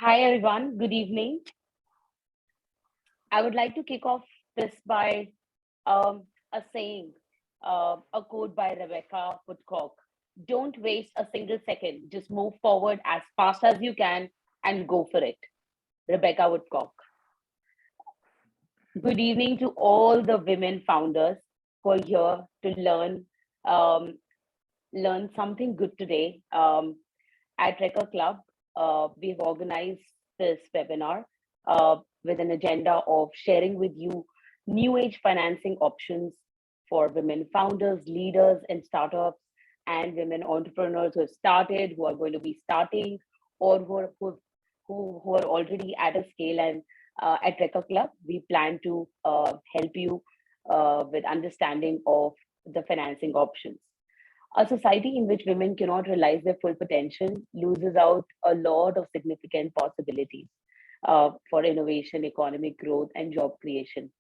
Hi, everyone. Good evening. I would like to kick off this by a saying, a quote by Rebecca Woodcock. Don't waste a single second. Just move forward as fast as you can and go for it. Rebecca Woodcock. Good evening to all the women founders who are here to um, learn something good today. At Recur Club, we've organized this webinar with an agenda of sharing with you new age financing options for women founders, leaders in startups, and women entrepreneurs who have started, who are going to be starting, or who are already at a scale. And at Recur Club, we plan to help you with understanding of the financing options. A society in which women cannot realize their full potential loses out a lot of significant possibilities for innovation, economic growth, and job creation.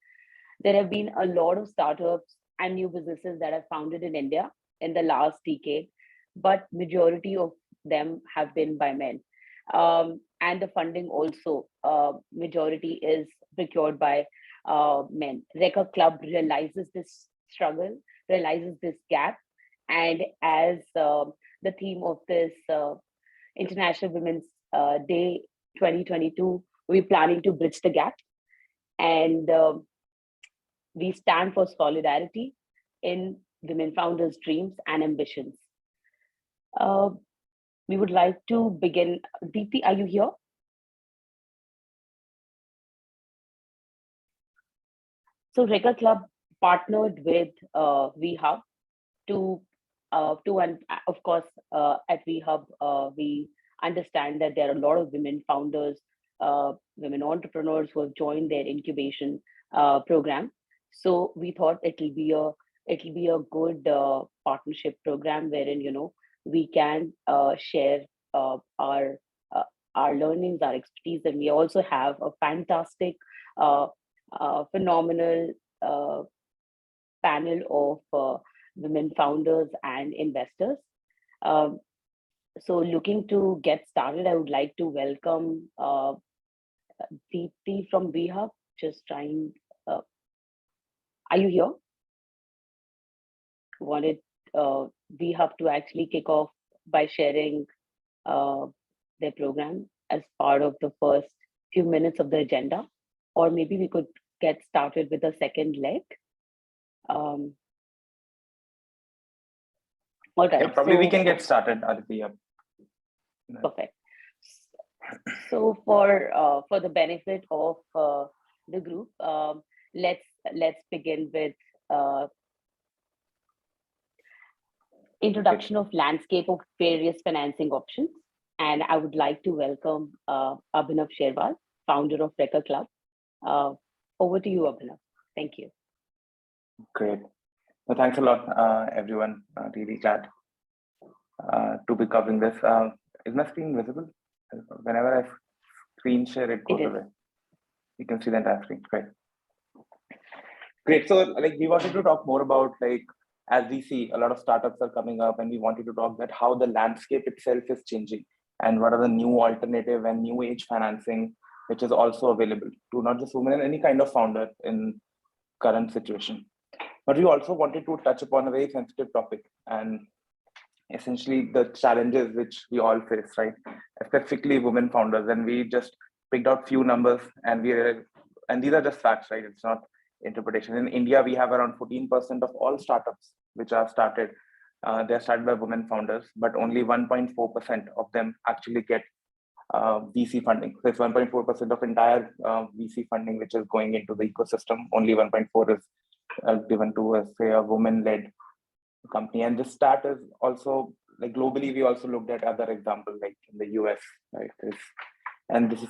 There have been a lot of startups and new businesses that have founded in India in the last decade, but majority of them have been by men. And the funding also, majority is procured by men. Recur Club realizes this struggle, realizes this gap, and as the theme of this International Women's Day 2022, we're planning to bridge the gap. And we stand for solidarity in women founders' dreams and ambitions. We would like to begin. Deepti, are you here? So Recur Club partnered with VHub and of course at VHub we understand that there are a lot of women founders, women entrepreneurs who have joined their incubation program. So we thought it'll be a good partnership program wherein we can share our our learnings, our expertise, and we also have a fantastic, phenomenal panel of women founders and investors. Um, so looking to get started, I would like to welcome Deepti from VHub. Just trying, are you here? Wanted VHub to actually kick off by sharing uh, their program as part of the first few minutes of the agenda, or maybe we could get started with the second leg. Um, all right. Yeah, probably we can get started, Aditi. Perfect. So for the benefit of the group, let's begin with introduction of landscape of various financing options. And I would like to welcome Abhinav Sherwal, founder of Recur Club. Over to you, Abhinav. Thank you. Great. Well, thanks a lot, everyone. Really glad to be covering this. Is my screen visible? Whenever I screen share, it goes away. You can see the entire screen. Great. So, like, we wanted to talk more about, like, as we see a lot of startups are coming up, and we wanted to talk that how the landscape itself is changing and what are the new alternative and new age financing which is also available to not just women and any kind of founder in current situation. But we also wanted to touch upon a very sensitive topic and essentially the challenges which we all face, right? Specifically women founders. And we just picked out few numbers and these are just facts, right? It's not interpretation. In India, we have around 14% of all startups which are started. They're started by women founders, but only 1.4% of them actually get VC funding. So it's 1.4% of entire VC funding which is going into the ecosystem. Only 1.4 is given to, say, a woman-led company. And this stat is also, like, globally, we also looked at other examples, like in the US, right? And this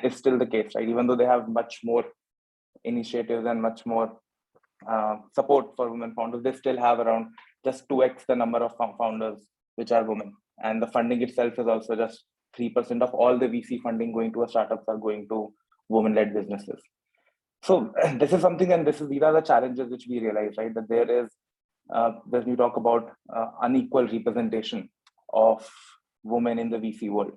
is still the case, right? Even though they have much more initiatives and much more support for women founders, they still have around just 2x the number of founders which are women. And the funding itself is also just 3% of all the VC funding going to a startups are going to women-led businesses. So this is something, and these are the challenges which we realize, right? That there is, when you talk about unequal representation of women in the VC world.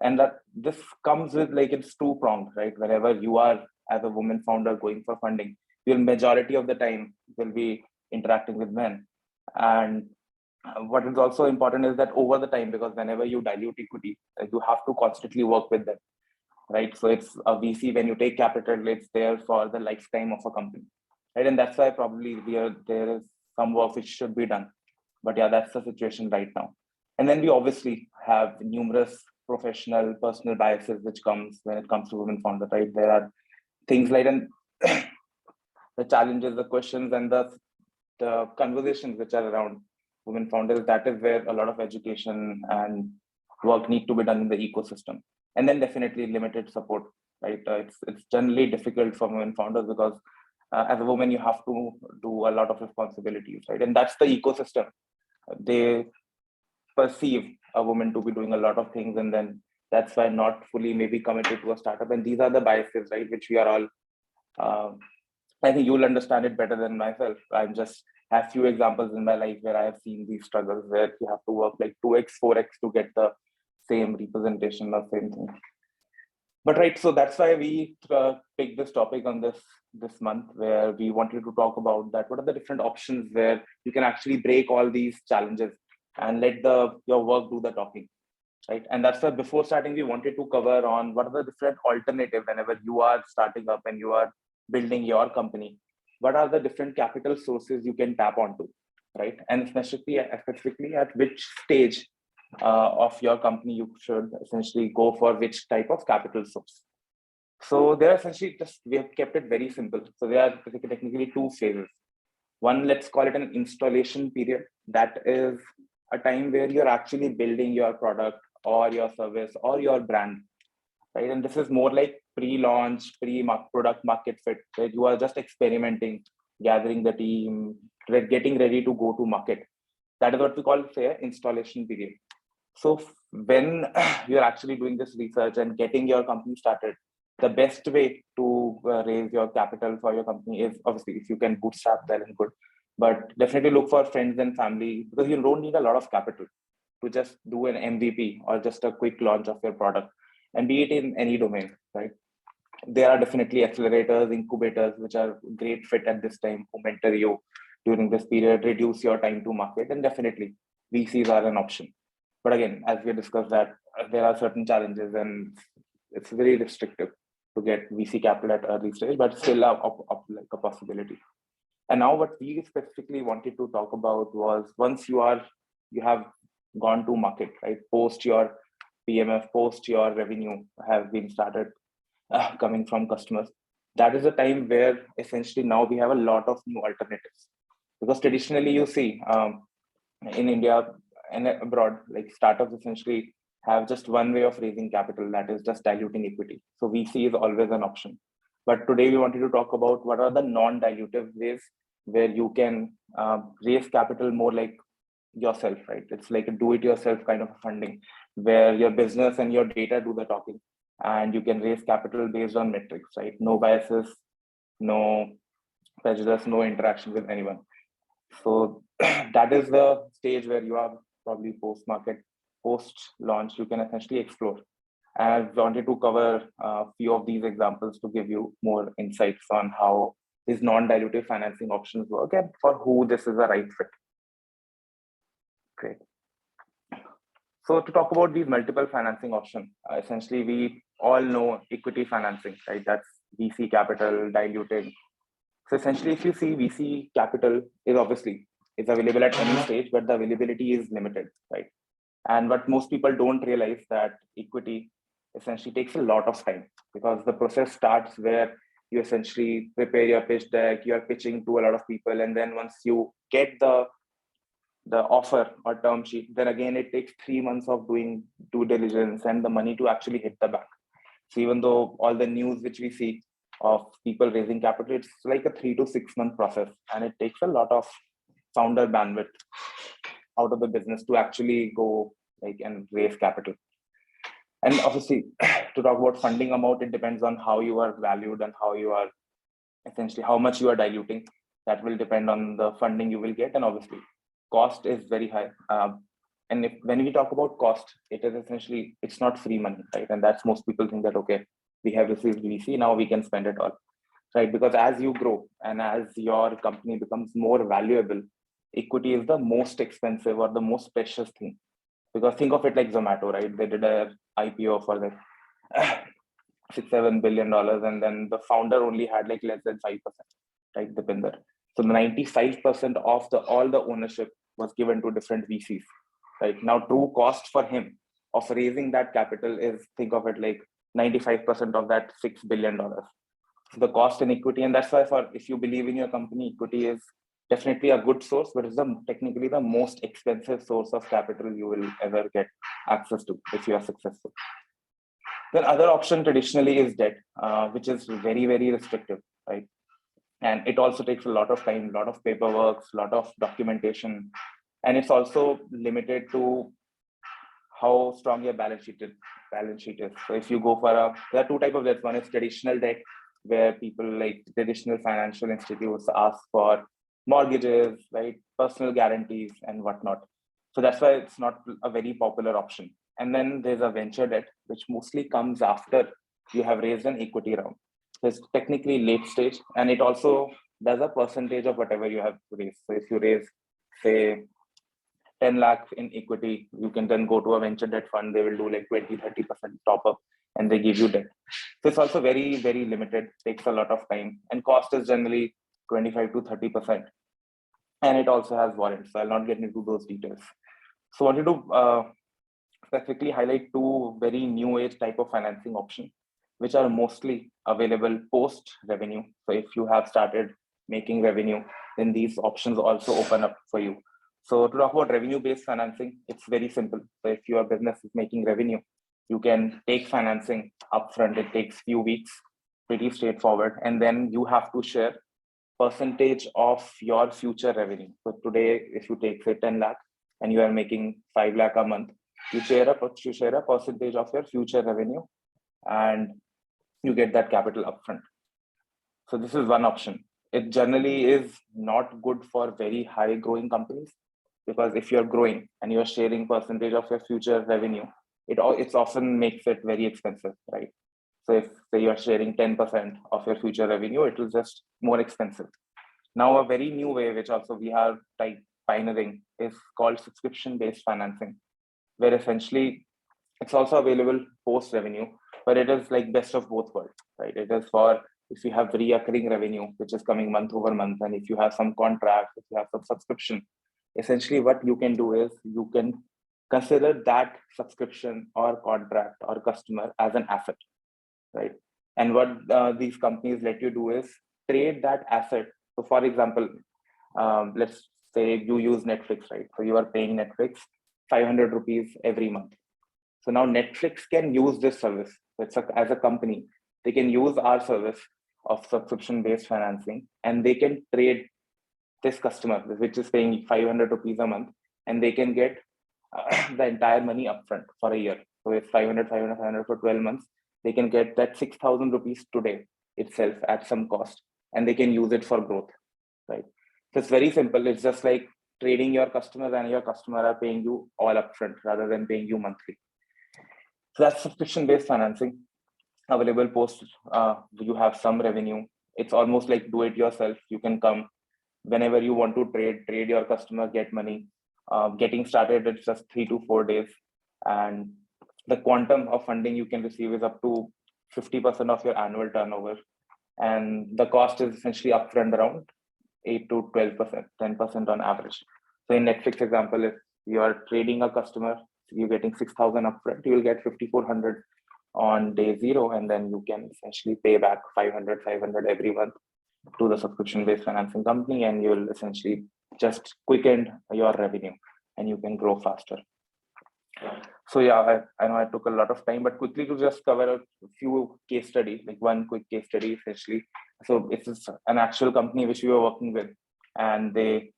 And that this comes with like, it's two-pronged, right? Whenever you are as a woman founder going for funding, your majority of the time will be interacting with men. And what is also important is that over the time, because whenever you dilute equity, you have to constantly work with them, right? So it's a VC, when you take capital, it's there for the lifetime of a company, right? And that's why probably there is some work which should be done. But yeah, that's the situation right now. And then we obviously have numerous professional, personal biases which comes when it comes to women founders, right? There are things like and the challenges, the questions, and the conversations which are around women founders. That is where a lot of education and work need to be done in the ecosystem. And then definitely limited support, right? It's generally difficult for women founders because as a woman, you have to do a lot of responsibilities, right? And that's the ecosystem. They perceive a woman to be doing a lot of things, and then that's why not fully maybe committed to a startup. And these are the biases, right, which we are all I think you'll understand it better than myself. I'm just have few examples in my life where I have seen these struggles where you have to work like 2x, 4x to get the same representation or same thing. But right, so that's why we picked this topic on this month, where we wanted to talk about that. What are the different options where you can actually break all these challenges and let your work do the talking, right? And that's why before starting, we wanted to cover on what are the different alternatives whenever you are starting up and you are building your company. What are the different capital sources you can tap onto, right? And specifically at which stage of your company you should essentially go for which type of capital source. So they're essentially we have kept it very simple. So there are technically two phases. One, let's call it an installation period. That is a time where you're actually building your product or your service or your brand, right? And this is more like pre-launch, product market fit, where you are just experimenting, gathering the team, getting ready to go to market. That is what we call, say, installation period. So when you're actually doing this research and getting your company started, the best way to raise your capital for your company is obviously if you can bootstrap, well and good, but definitely look for friends and family, because you don't need a lot of capital to just do an MVP or just a quick launch of your product, and be it in any domain, right? There are definitely accelerators, incubators, which are great fit at this time, who mentor you during this period, reduce your time to market, and definitely VCs are an option. But again, as we discussed, that there are certain challenges and it's very restrictive to get VC capital at early stage, but still like a possibility. And now what we specifically wanted to talk about was, once you have gone to market, right? Post your PMF, post your revenue have been started coming from customers. That is a time where essentially now we have a lot of new alternatives. Because traditionally you see in India and abroad, like startups essentially have just one way of raising capital, that is just diluting equity. So VC is always an option. But today we wanted to talk about what are the non-dilutive ways where you can raise capital more like yourself, right? It's like a do-it-yourself kind of funding, where your business and your data do the talking, and you can raise capital based on metrics, right? No biases, no prejudice, no interaction with anyone. So that is the stage where you are probably post-market, post-launch, you can essentially explore. And I wanted to cover a few of these examples to give you more insights on how these non-dilutive financing options work and for who this is a right fit. Great. So to talk about these multiple financing options, essentially we all know equity financing, right? That's VC capital, diluted. So essentially, if you see VC capital is obviously it's available at any stage, but the availability is limited, right? And what most people don't realize that equity essentially takes a lot of time, because the process starts where you essentially prepare your pitch deck, you are pitching to a lot of people, and then once you get the offer or term sheet, then again it takes 3 months of doing due diligence and the money to actually hit the bank. So even though all the news which we see of people raising capital, it's like a 3 to 6 month process, and it takes a lot of founder bandwidth out of the business to actually go like and raise capital. And obviously, to talk about funding amount, it depends on how you are valued and how you are essentially how much you are diluting. That will depend on the funding you will get, and obviously, cost is very high. And when we talk about cost, it is essentially, it's not free money, right? And that's most people think that, okay, we have received VC, now we can spend it all, right? Because as you grow and as your company becomes more valuable, equity is the most expensive or the most precious thing. Because think of it like Zomato, right? They did a IPO for like $6-7 billion, and then the founder only had like less than 5%, right? Deepinder. So 95% of all the ownership was given to different VCs, right? Now, true cost for him of raising that capital is, think of it like 95% of that $6 billion. So the cost in equity, and that's why if you believe in your company, equity is definitely a good source, but it's technically the most expensive source of capital you will ever get access to if you are successful. Then other option traditionally is debt, which is very, very restrictive, right? And it also takes a lot of time, a lot of paperwork, a lot of documentation. And it's also limited to how strong your balance sheet is. So if you go for there are two types of debt. One is traditional debt, where people like traditional financial institutes ask for mortgages, right? Personal guarantees and whatnot. So that's why it's not a very popular option. And then there's a venture debt, which mostly comes after you have raised an equity round. So it's technically late stage, and it also does a percentage of whatever you have raised. So if you raise, say, 10 lakh in equity, you can then go to a venture debt fund. They will do like 20-30% top up and they give you debt. So it's also very, very limited, takes a lot of time, and cost is generally 25 to 30%. And it also has warrants. So I'll not get into those details. So I wanted to specifically highlight two very new age type of financing options, which are mostly available post revenue. So if you have started making revenue, then these options also open up for you. So to talk about revenue-based financing, it's very simple. So if your business is making revenue, you can take financing upfront. It takes few weeks, pretty straightforward. And then you have to share percentage of your future revenue. So today, if you take say 10 lakh and you are making 5 lakh a month, you share a percentage of your future revenue and you get that capital upfront. So this is one option. It generally is not good for very high growing companies, because if you're growing and you're sharing percentage of your future revenue, it often makes it very expensive, right? So if say you're sharing 10% of your future revenue, it will just more expensive. Now, a very new way, which also we are pioneering, is called subscription-based financing, where essentially it's also available post revenue, but it is like best of both worlds, right? It is for if you have reoccurring revenue, which is coming month over month, and if you have some contract, if you have some subscription, essentially what you can do is you can consider that subscription or contract or customer as an asset, right? And what these companies let you do is trade that asset. So for example, let's say you use Netflix, right? So you are paying Netflix 500 rupees every month. So now Netflix can use this service. As a company, they can use our service of subscription-based financing, and they can trade this customer, which is paying 500 rupees a month, and they can get the entire money upfront for a year. So it's 500 for 12 months. They can get that 6,000 rupees today itself at some cost, and they can use it for growth, right? So it's very simple. It's just like trading your customers, and your customer are paying you all upfront rather than paying you monthly. So that's subscription-based financing available post. You have some revenue. It's almost like do it yourself. You can come whenever you want to trade your customer, get money. Getting started, it's just 3 to 4 days. And the quantum of funding you can receive is up to 50% of your annual turnover. And the cost is essentially upfront around 8 to 12%, 10% on average. So in Netflix example, if you are trading a customer, you're getting 6,000 upfront, you will get 5,400 on day zero, and then you can essentially pay back 500 every month to the subscription-based financing company, and you'll essentially just quicken your revenue and you can grow faster. So yeah, I know I took a lot of time, but quickly to just cover a few case studies, like one quick case study essentially. So it's an actual company which we were working with, and they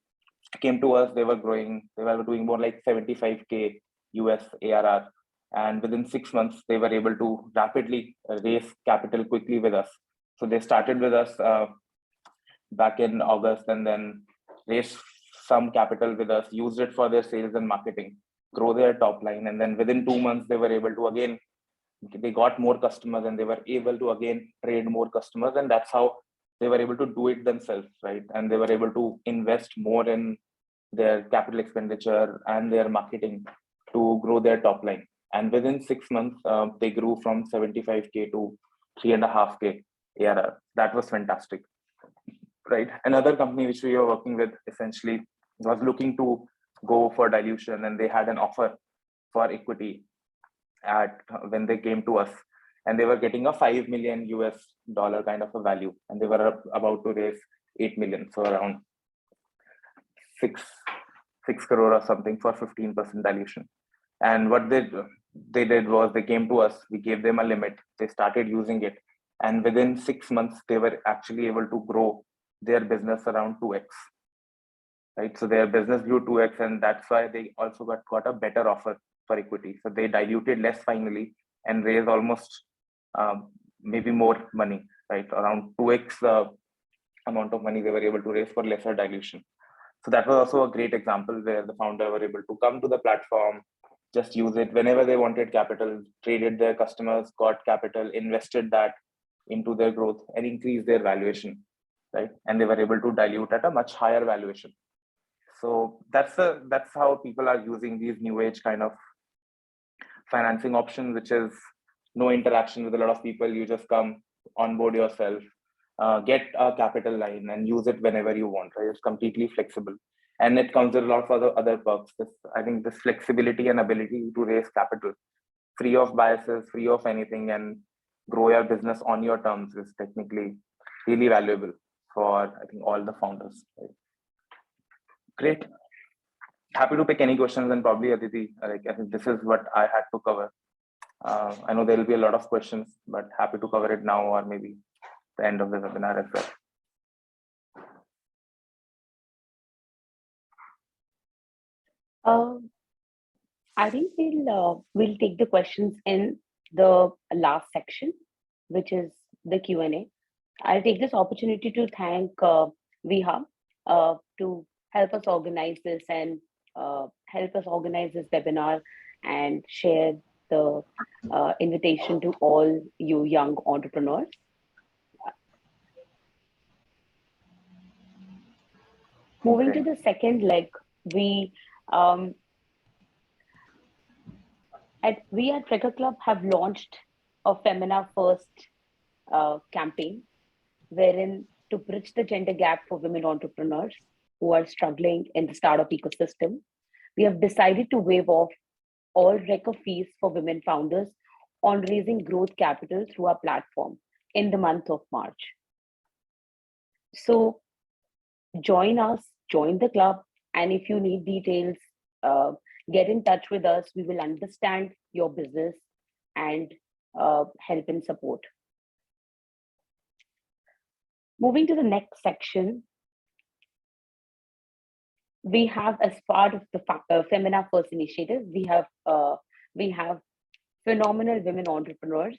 came to us, they were growing, they were doing more like 75K US ARR. And within 6 months, they were able to rapidly raise capital quickly with us. So they started with us back in August, and then raised some capital with us, used it for their sales and marketing. grow their top line. And then within 2 months, they were able to again, they got more customers and they were able to again trade more customers. And that's how they were able to do it themselves, right? And they were able to invest more in their capital expenditure and their marketing to grow their top line. And within 6 months, they grew from 75K to 3.5K ARR. That was fantastic, right? Another company which we were working with essentially was looking to go for dilution, and they had an offer for equity when they came to us, and they were getting a $5 million US kind of a value, and they were about to raise 8 million, so around 6 crore or something for 15% dilution. And what they did was they came to us, we gave them a limit, they started using it, and within 6 months they were actually able to grow their business around 2x, right? So their business grew 2x, and that's why they also got a better offer for equity. So they diluted less finally and raised almost maybe more money, right? Around 2x the amount of money they were able to raise for lesser dilution. So that was also a great example where the founder were able to come to the platform, just use it whenever they wanted capital, traded their customers, got capital, invested that into their growth and increased their valuation, right? And they were able to dilute at a much higher valuation. So that's how people are using these new age kind of financing options, which is no interaction with a lot of people. You just come, onboard yourself, get a capital line and use it whenever you want, right? It's completely flexible. And it comes with a lot of other perks. I think this flexibility and ability to raise capital, free of biases, free of anything, and grow your business on your terms is technically really valuable for, I think, all the founders. Right? Great. Happy to pick any questions, and probably Aditi, I think this is what I had to cover. I know there will be a lot of questions, but happy to cover it now or maybe the end of the webinar as well. I think we'll take the questions in the last section, which is the Q&A. I'll take this opportunity to thank Viha to help us organize this and help us organize this webinar and share the invitation to all you young entrepreneurs. Moving to the second leg, we at Recur Club have launched a Femina First campaign, wherein to bridge the gender gap for women entrepreneurs who are struggling in the startup ecosystem, we have decided to waive off all Recur fees for women founders on raising growth capital through our platform in the month of March. So join us, join the club, and if you need details, get in touch with us. We will understand your business and help and support. Moving to the next section, we have, as part of the Femina First initiative, we have phenomenal women entrepreneurs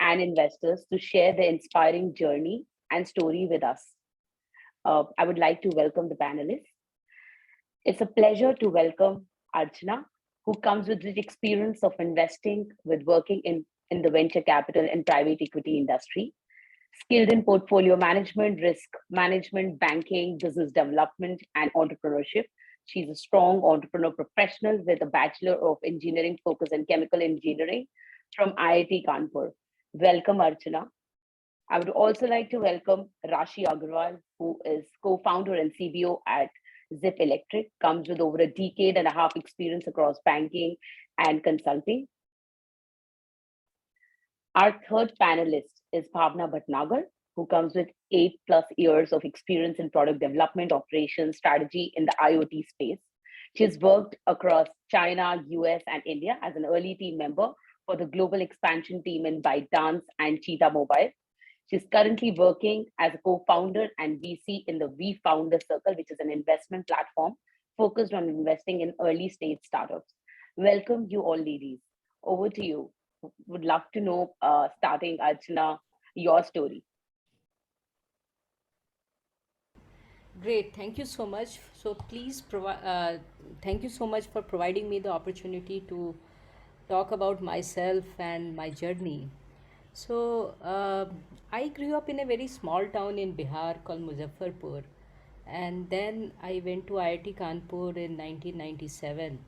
and investors to share their inspiring journey and story with us. I would like to welcome the panelists. It's a pleasure to welcome Archana, who comes with the experience of investing with working in the venture capital and private equity industry, skilled in portfolio management, risk management, banking, business development, and entrepreneurship. She's a strong entrepreneur professional with a Bachelor of Engineering focus in chemical engineering from IIT Kanpur. Welcome, Archana. I would also like to welcome Rashi Agarwal, who is co-founder and CBO at Zip Electric, comes with over a decade and a half experience across banking and consulting. Our third panelist is Bhavna Bhatnagar, who comes with 8+ years of experience in product development, operations, strategy in the IoT space. She's worked across China, US, and India as an early team member for the global expansion team in ByteDance and Cheetah Mobile. She's currently working as a co-founder and VC in the VFounder Circle, which is an investment platform focused on investing in early stage startups. Welcome you all, ladies. Over to you. Would love to know, starting, Archana, your story. Great, thank you so much. So please provide. Thank you so much for providing me the opportunity to talk about myself and my journey. So I grew up in a very small town in Bihar called Muzaffarpur, and then I went to IIT Kanpur in 1997.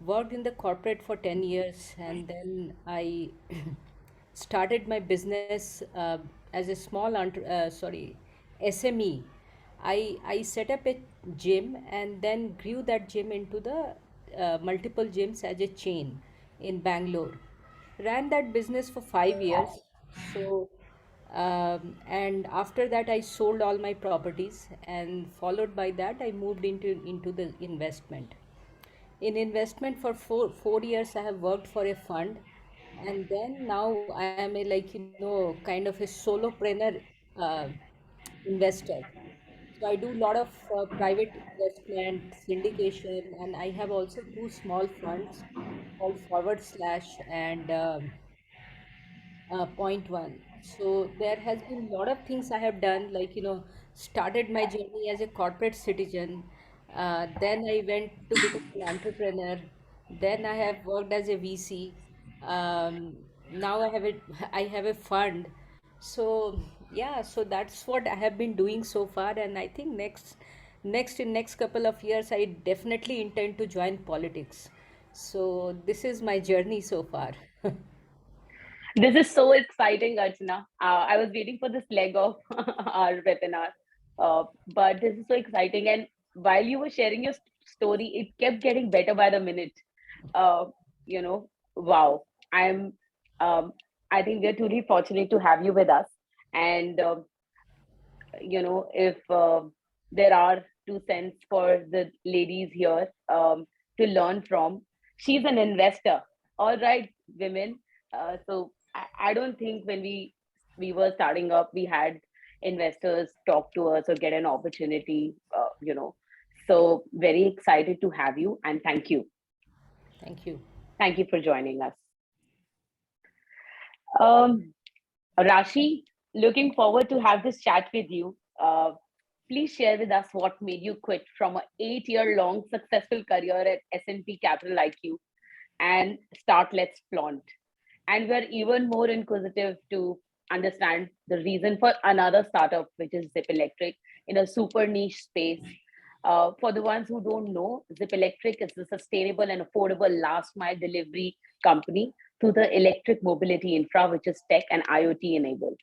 Worked in the corporate for 10 years, and then I started my business as a small SME. I set up a gym and then grew that gym into the multiple gyms as a chain in Bangalore. Ran that business for 5 years. So and after that I sold all my properties, and followed by that I moved into the investment. In investment for four years I have worked for a fund, and then now I am a, like, kind of a solopreneur uh, investor. So I do a lot of private investment syndication, and I have also two small funds called forward slash and point one. So there has been a lot of things I have done, like, started my journey as a corporate citizen. Then I went to become an entrepreneur. Then I have worked as a VC. Now I have a fund. So yeah, so that's what I have been doing so far, and I think next couple of years I definitely intend to join politics. So this is my journey so far. This is so exciting, Archana. I was waiting for this leg of our webinar, but this is so exciting. And while you were sharing your story, it kept getting better by the minute. Uh, wow. I'm. Um, I think we're truly fortunate to have you with us. And if there are 2 cents for the ladies here to learn from, she's an investor. All right, women. So I don't think when we were starting up, we had investors talk to us or get an opportunity. So very excited to have you, and thank you. Thank you. Thank you for joining us. Um, Rashi, looking forward to have this chat with you. Please share with us what made you quit from an 8-year-long successful career at S&P Capital IQ and start Let's Flaunt. And we're even more inquisitive to understand the reason for another startup, which is Zip Electric, in a super niche space. For the ones who don't know, Zip Electric is a sustainable and affordable last mile delivery company through the electric mobility infra, which is tech and IoT enabled.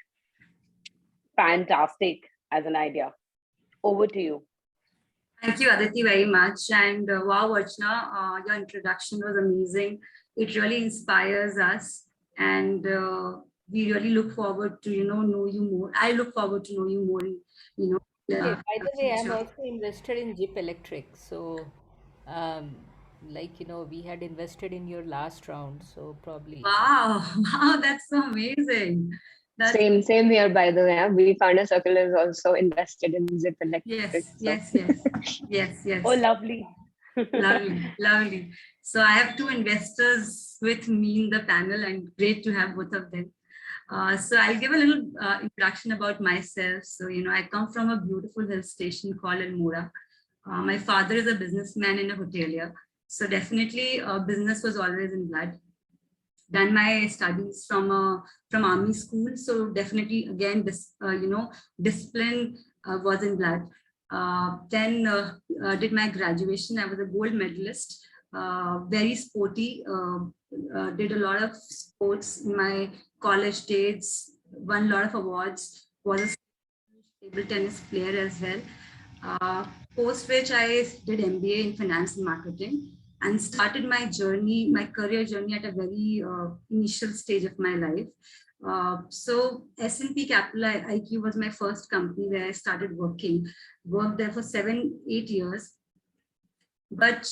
Fantastic as an idea. Over to you. Thank you, Aditi, very much. And wow, Archana, your introduction was amazing. It really inspires us. And we really look forward to, know you more. I look forward to know you more, Okay, in by the the way, I'm future. also invested in Jeep Electric. So, um, we had invested in your last round. So, probably. Wow, wow, that's so amazing. That's Same here, by the way. We found a circle is also invested in Zip Electric. yes, So yes, yes, yes, Oh, yes. lovely. Lovely, lovely. So I have two investors with me in the panel, and great to have both of them. So I'll give a little introduction about myself. So, I come from a beautiful hill station called Almora. My father is a businessman and a hotelier. So definitely business was always in blood. Done my studies from army school. So definitely again, this, discipline was in blood. Then did my graduation. I was a gold medalist, very sporty, did a lot of sports in my college days, won a lot of awards, was a table tennis player as well. Uh, Post which I did MBA in finance and marketing and started my journey, my career journey at a very initial stage of my life. So S&P Capital IQ was my first company where I started working. Worked there for 7-8 years, but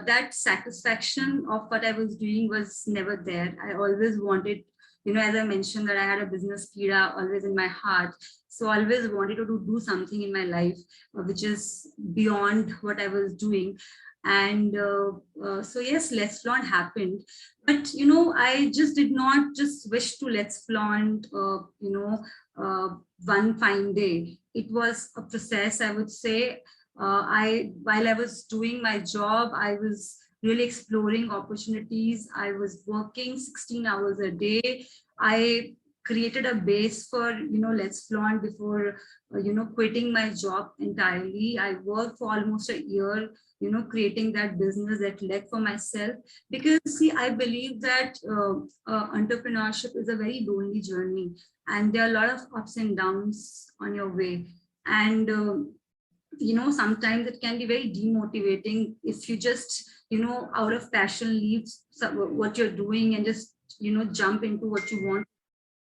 that satisfaction of what I was doing was never there. I always wanted, as I mentioned, that I had a business kira always in my heart, so I always wanted to do something in my life which is beyond what I was doing. And so yes, Let's Flaunt happened, but I just did not just wish to Let's Flaunt, one fine day. It was a process, I would say. While I was doing my job, I was really exploring opportunities. I was working 16 hours a day. I created a base for, Let's Flaunt before, quitting my job entirely. I worked for almost a year, creating that business, that leg for myself. Because see, I believe that entrepreneurship is a very lonely journey, and there are a lot of ups and downs on your way. And sometimes it can be very demotivating if you just, out of passion leave what you're doing and just, jump into what you want.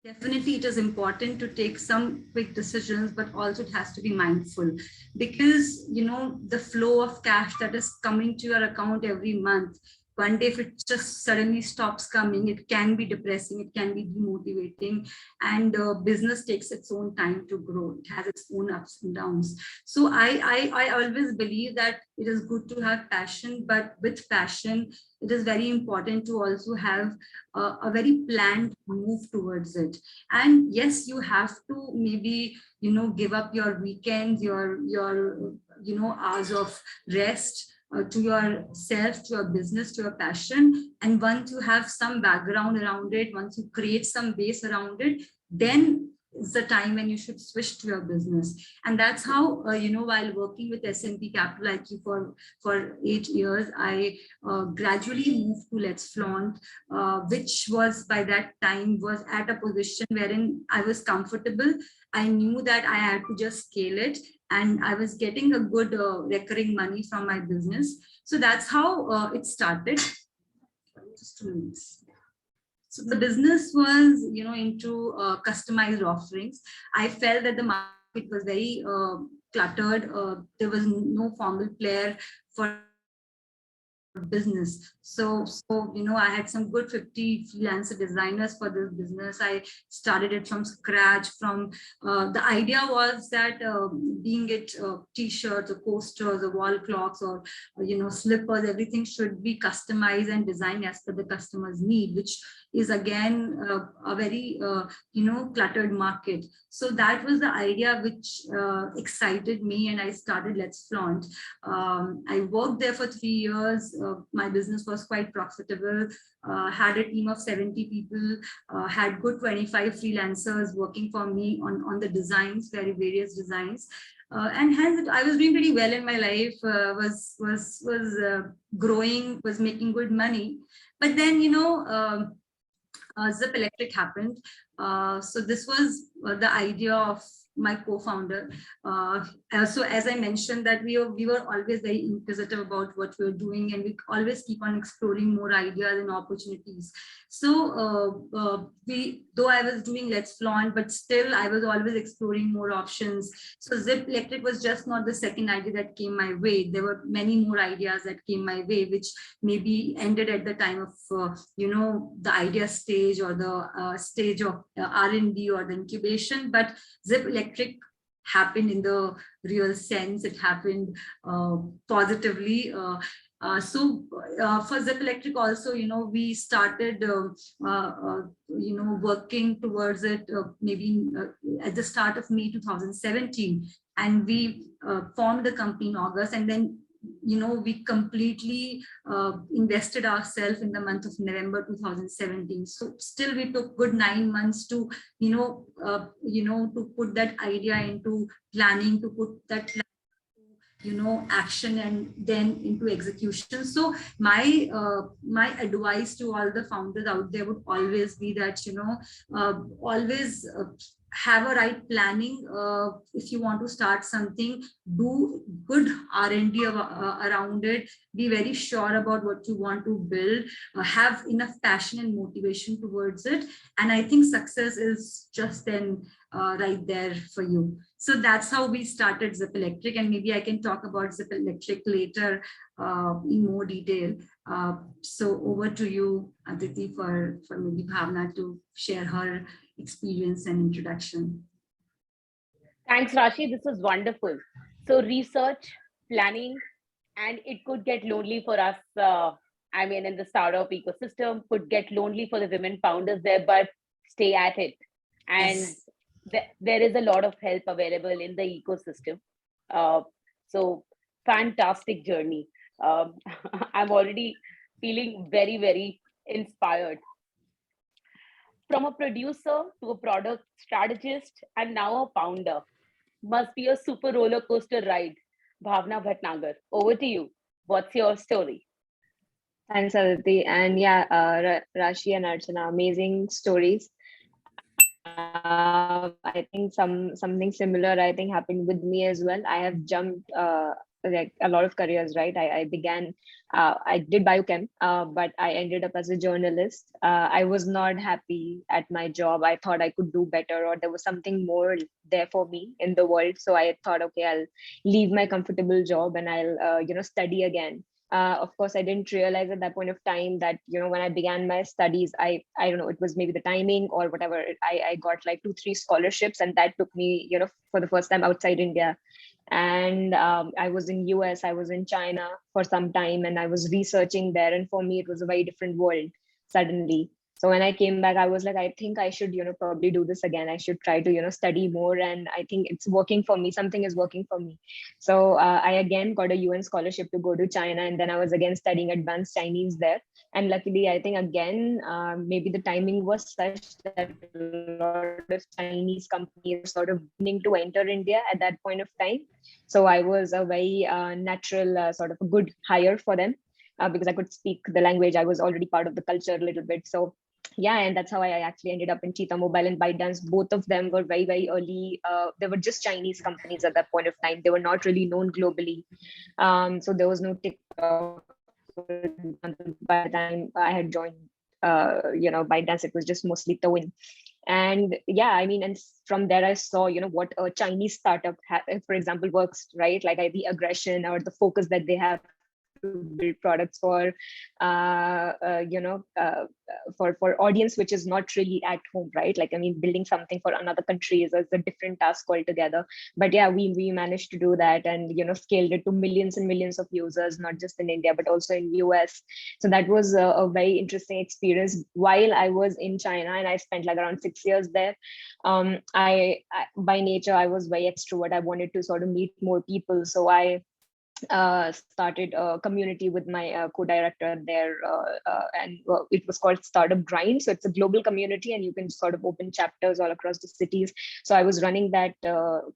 Definitely, it is important to take some quick decisions, but also it has to be mindful, because the flow of cash that is coming to your account every month, one day if it just suddenly stops coming, it can be depressing, it can be demotivating, and business takes its own time to grow. It has its own ups and downs. So I always believe that it is good to have passion, but with passion, it is very important to also have a very planned move towards it. And yes, you have to maybe, give up your weekends, your hours of rest, to yourself, to your business, to your passion. And once you have some background around it, once you create some base around it, then is the time when you should switch to your business. And that's how, while working with S&P Capital IQ for 8 years, I gradually moved to Let's Flaunt, which was by that time was at a position wherein I was comfortable. I knew that I had to just scale it, and I was getting a good recurring money from my business. So that's how it started. Just 2 minutes. So the business was, into customized offerings. I felt that the market was very cluttered. There was no formal player for business. So I had some good 50 freelancer designers for this business. I started it from scratch. From the idea was that being it t-shirts or posters or wall clocks or slippers, everything should be customized and designed as per the customer's need, which is again a very cluttered market. So that was the idea which excited me, and I started Let's Flaunt. I worked there for 3 years. My business was quite profitable, had a team of 70 people, had good 25 freelancers working for me on the designs, various designs. And hence I was doing pretty well in my life, was growing, was making good money. But then, Zip Electric happened. So this was the idea of my co-founder. So as I mentioned, that we were always very inquisitive about what we were doing, and we always keep on exploring more ideas and opportunities. So though I was doing Let's Flaunt, but still I was always exploring more options. So Zip Electric was just not the second idea that came my way. There were many more ideas that came my way, which maybe ended at the time of the idea stage or the stage of R&D or the incubation. But Zip Electric happened in the real sense. It happened positively. So for Zip Electric also, we started, working towards it maybe at the start of May 2017, and we formed the company in August, and then we completely invested ourselves in the month of November 2017. So still we took good 9 months to, to put that idea into planning, to put that plan, action, and then into execution. So my advice to all the founders out there would always be that, always have a right planning. If you want to start something, do good R&D around it. Be very sure about what you want to build. Have enough passion and motivation towards it. And I think success is just then right there for you. So that's how we started Zip Electric, and maybe I can talk about Zip Electric later in more detail. So over to you, Aditi, for maybe Bhavna to share her experience and introduction. Thanks, Rashi. This was wonderful. So research, planning, and it could get lonely for us. In the startup ecosystem, could get lonely for the women founders there, but stay at it. And Yes. there is a lot of help available in the ecosystem. So fantastic journey. I'm already feeling very, very inspired. From a producer to a product strategist and now a founder, must be a super roller coaster ride. Bhavna Bhatnagar, over to you. What's your story? Thanks, Aditi. And yeah, Rashi and Archana, amazing stories. I think something similar, I think, happened with me as well. I have jumped like a lot of careers, right? I began, I did biochem, but I ended up as a journalist. I was not happy at my job. I thought I could do better, or there was something more there for me in the world. So I thought, okay, I'll leave my comfortable job and I'll, study again. Of course, I didn't realize at that point of time that, when I began my studies, I don't know, it was maybe the timing or whatever. I got like 2 3 scholarships, and that took me, for the first time outside India. And I was in US, I was in China for some time, and I was researching there. And for me, it was a very different world suddenly. So when I came back, I was like, I think I should, probably do this again. I should try to, study more. And I think it's working for me. Something is working for me. So I again got a UN scholarship to go to China. And then I was again studying advanced Chinese there. And luckily, I think again, maybe the timing was such that a lot of Chinese companies were sort of beginning to enter India at that point of time. So I was a very natural sort of a good hire for them, because I could speak the language. I was already part of the culture a little bit. So yeah, and that's how I actually ended up in Cheetah Mobile and ByteDance. Both of them were very, very early. They were just Chinese companies at that point of time. They were not really known globally. So there was no TikTok. By the time I had joined, ByteDance, it was just mostly Towin. And yeah, I mean, and from there I saw, what a Chinese startup, for example, works, right? Like the aggression or the focus that they have to build products for for audience which is not really at home, right? Like, I mean, building something for another country is a different task altogether. But yeah, we managed to do that, and scaled it to millions and millions of users, not just in India but also in US. So that was a very interesting experience while I was in China, and I spent like around 6 years there. I by nature, I was very extrovert. I wanted to sort of meet more people, so I started a community with my co-director there, and it was called Startup Grind. So it's a global community, and you can sort of open chapters all across the cities. So I was running that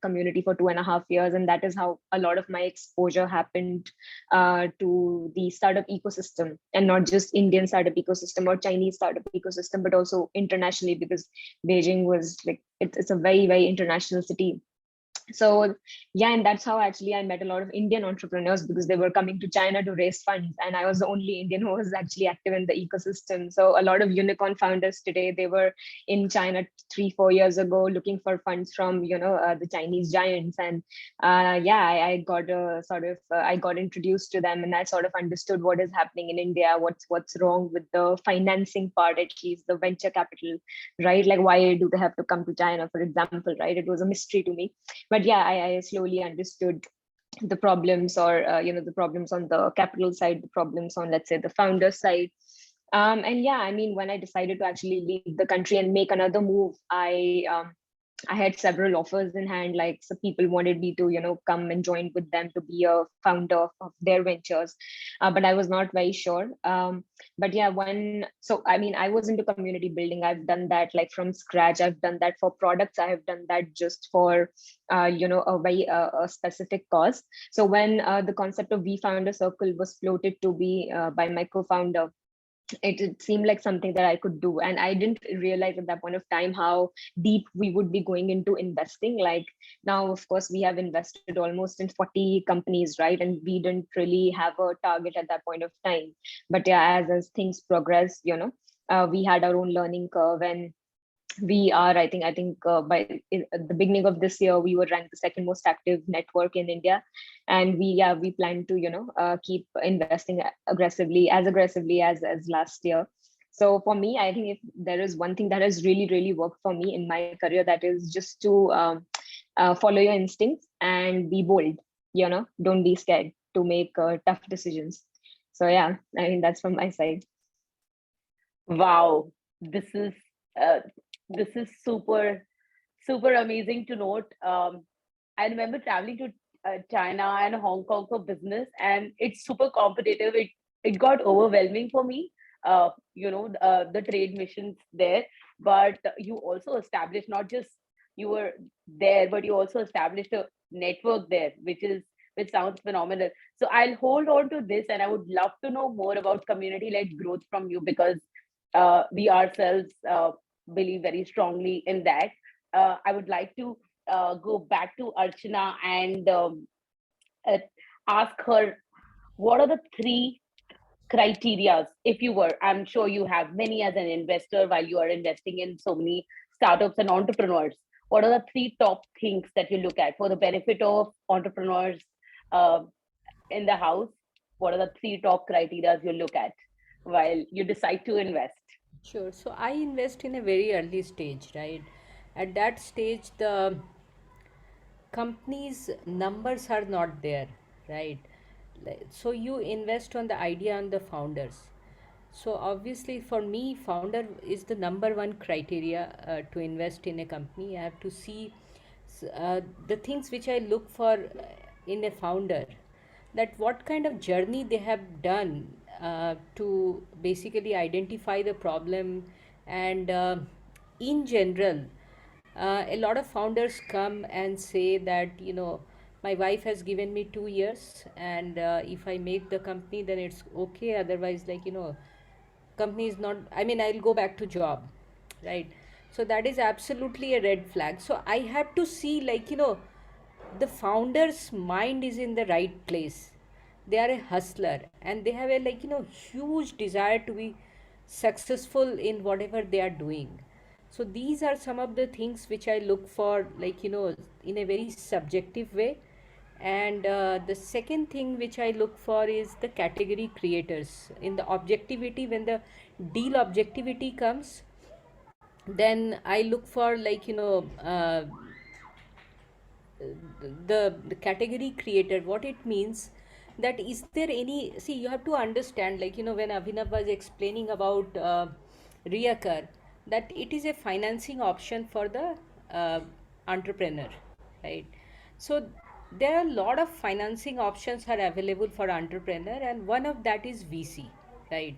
community for 2.5 years, and that is how a lot of my exposure happened to the startup ecosystem, and not just Indian startup ecosystem or Chinese startup ecosystem, but also internationally, because Beijing was like, it's a very, very international city. So yeah, and that's how actually I met a lot of Indian entrepreneurs, because they were coming to China to raise funds, and I was the only Indian who was actually active in the ecosystem. So a lot of unicorn founders today, they were in China 3-4 years ago looking for funds from the Chinese giants. And I got I got introduced to them, and I sort of understood what is happening in India, what's wrong with the financing part, at least the venture capital, right? Like, why do they have to come to China, for example, right? It was a mystery to me. But yeah, I slowly understood the problems, or the problems on the capital side, the problems on, let's say, the founder side. And yeah, I mean, when I decided to actually leave the country and make another move, I had several offers in hand. Like, some people wanted me to, come and join with them to be a founder of their ventures, but I was not very sure. But yeah, I mean, I was into community building. I've done that like from scratch. I've done that for products. I have done that just for, a very a specific cause. So when the concept of V Founder Circle was floated to be by my co-founder, it seemed like something that I could do. And I didn't realize at that point of time how deep we would be going into investing. Like, now, of course, we have invested almost in 40 companies, right? And we didn't really have a target at that point of time. But yeah, as things progress, we had our own learning curve, and we are, I think by at the beginning of this year, we were ranked the second most active network in India. And we plan to keep investing aggressively as last year. So for me, I think if there is one thing that has really, really worked for me in my career, that is just to follow your instincts and be bold. Don't be scared to make tough decisions. So yeah, I mean, that's from my side. Wow, this is uh, this is super super amazing to note. I remember traveling to China and Hong Kong for business, and it's super competitive. It got overwhelming for me. The trade missions there, but you also established, not just you were there, but you also established a network there, which sounds phenomenal. So I'll hold on to this, and I would love to know more about community-led growth from you, because we ourselves believe very strongly in that. I would like to go back to Archana and uh, ask her, what are the three criterias, if you were, I'm sure you have many as an investor while you are investing in so many startups and entrepreneurs, what are the three top things that you look at for the benefit of entrepreneurs uh, in the house? What are the three top criterias you look at while you decide to invest? Sure. So I invest in a very early stage, right? At that stage, the company's numbers are not there, right? So you invest on the idea and the founders. So obviously, for me, founder is the number one criteria to invest in a company. I have to see the things which I look for in a founder, that what kind of journey they have done to basically identify the problem, and in general, a lot of founders come and say that, my wife has given me 2 years, and if I make the company, then it's okay. Otherwise, company is not, I mean, I'll go back to job, right? So that is absolutely a red flag. So I have to see, the founder's mind is in the right place. They are a hustler, and they have a, huge desire to be successful in whatever they are doing. So these are some of the things which I look for, in a very subjective way. And the second thing which I look for is the category creators. In the objectivity, when the deal objectivity comes, then I look for, the category creator. What it means, that is there any, see, you have to understand, when Abhinav was explaining about Reoccur, that it is a financing option for the uh, entrepreneur, right? So there are a lot of financing options are available for entrepreneur, and one of that is VC, right?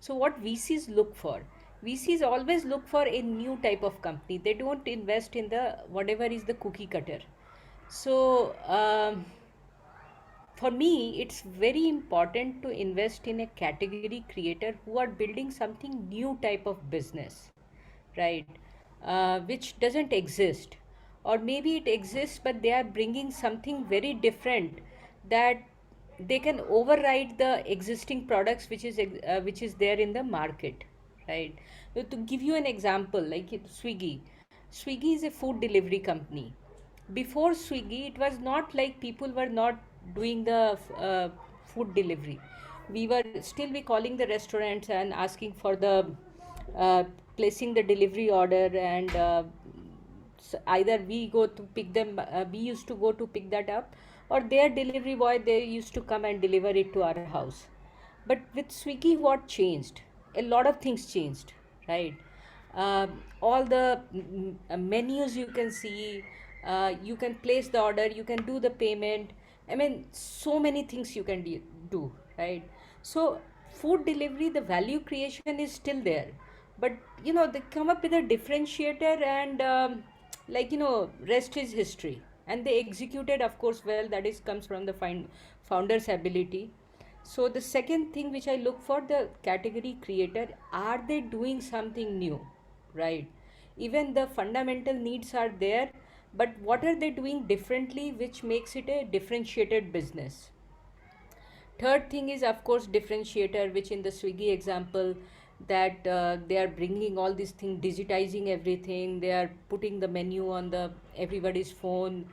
So what VCs look for, VCs always look for a new type of company. They don't invest in the whatever is the cookie cutter. So, for me, it's very important to invest in a category creator who are building something new type of business, right? Which doesn't exist, or maybe it exists, but they are bringing something very different, that they can override the existing products which is there in the market, right? So to give you an example, Swiggy is a food delivery company. Before Swiggy, it was not like people were not doing the food delivery. We were still be calling the restaurants and asking for the uh, placing the delivery order, and either we go to pick them, we used to go to pick that up, or their delivery boy, they used to come and deliver it to our house. But with Swiggy, what changed? A lot of things changed, right? All the menus you can see, you can place the order, you can do the payment. I mean, so many things you can do, right? So, food delivery, the value creation is still there, but they come up with a differentiator, and rest is history. And they executed, of course, well. That is comes from the founder's ability. So the second thing which I look for, the category creator, are they doing something new, right? Even the fundamental needs are there, but what are they doing differently which makes it a differentiated business? Third thing is, of course, differentiator, which in the Swiggy example, that they are bringing all these things, digitizing everything. They are putting the menu on the everybody's phone,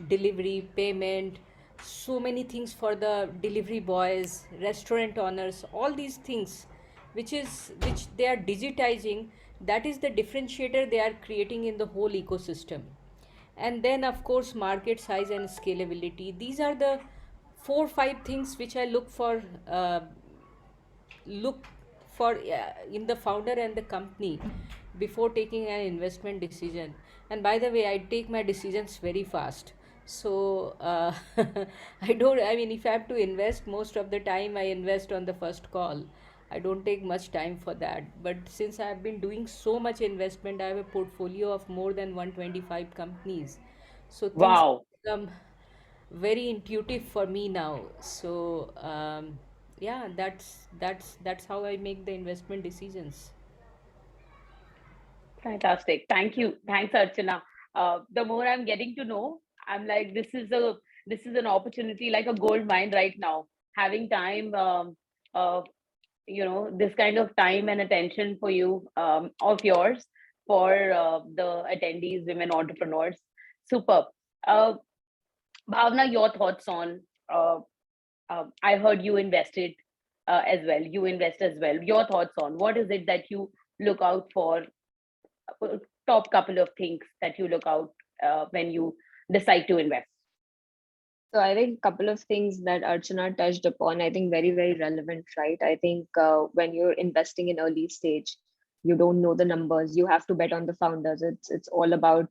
delivery, payment, so many things for the delivery boys, restaurant owners, all these things, which they are digitizing. That is the differentiator they are creating in the whole ecosystem. And then, of course, market size and scalability. These are the 4 5 things which I look for in the founder and the company, before taking an investment decision. And by the way, I take my decisions very fast. So I mean, if I have to invest, most of the time I invest on the first call. I don't take much time for that. But since I have been doing so much investment, I have a portfolio of more than 125 companies. So things Wow. become very intuitive for me now. So yeah, that's how I make the investment decisions. Fantastic. Thank you. Thanks, Archana. The more I'm getting to know, I'm like, this is an opportunity, like a gold mine right now. Having time, this kind of time and attention for you, of yours, for the attendees, women entrepreneurs. Superb. Uh, Bhavna, your thoughts on? Uh, I heard you invested as well. You invest as well. Your thoughts on what is it that you look out for? Top couple of things that you look out when you decide to invest. So I think a couple of things that Archana touched upon, I think very, very relevant, right? I think when you're investing in early stage, you don't know the numbers. You have to bet on the founders. It's all about,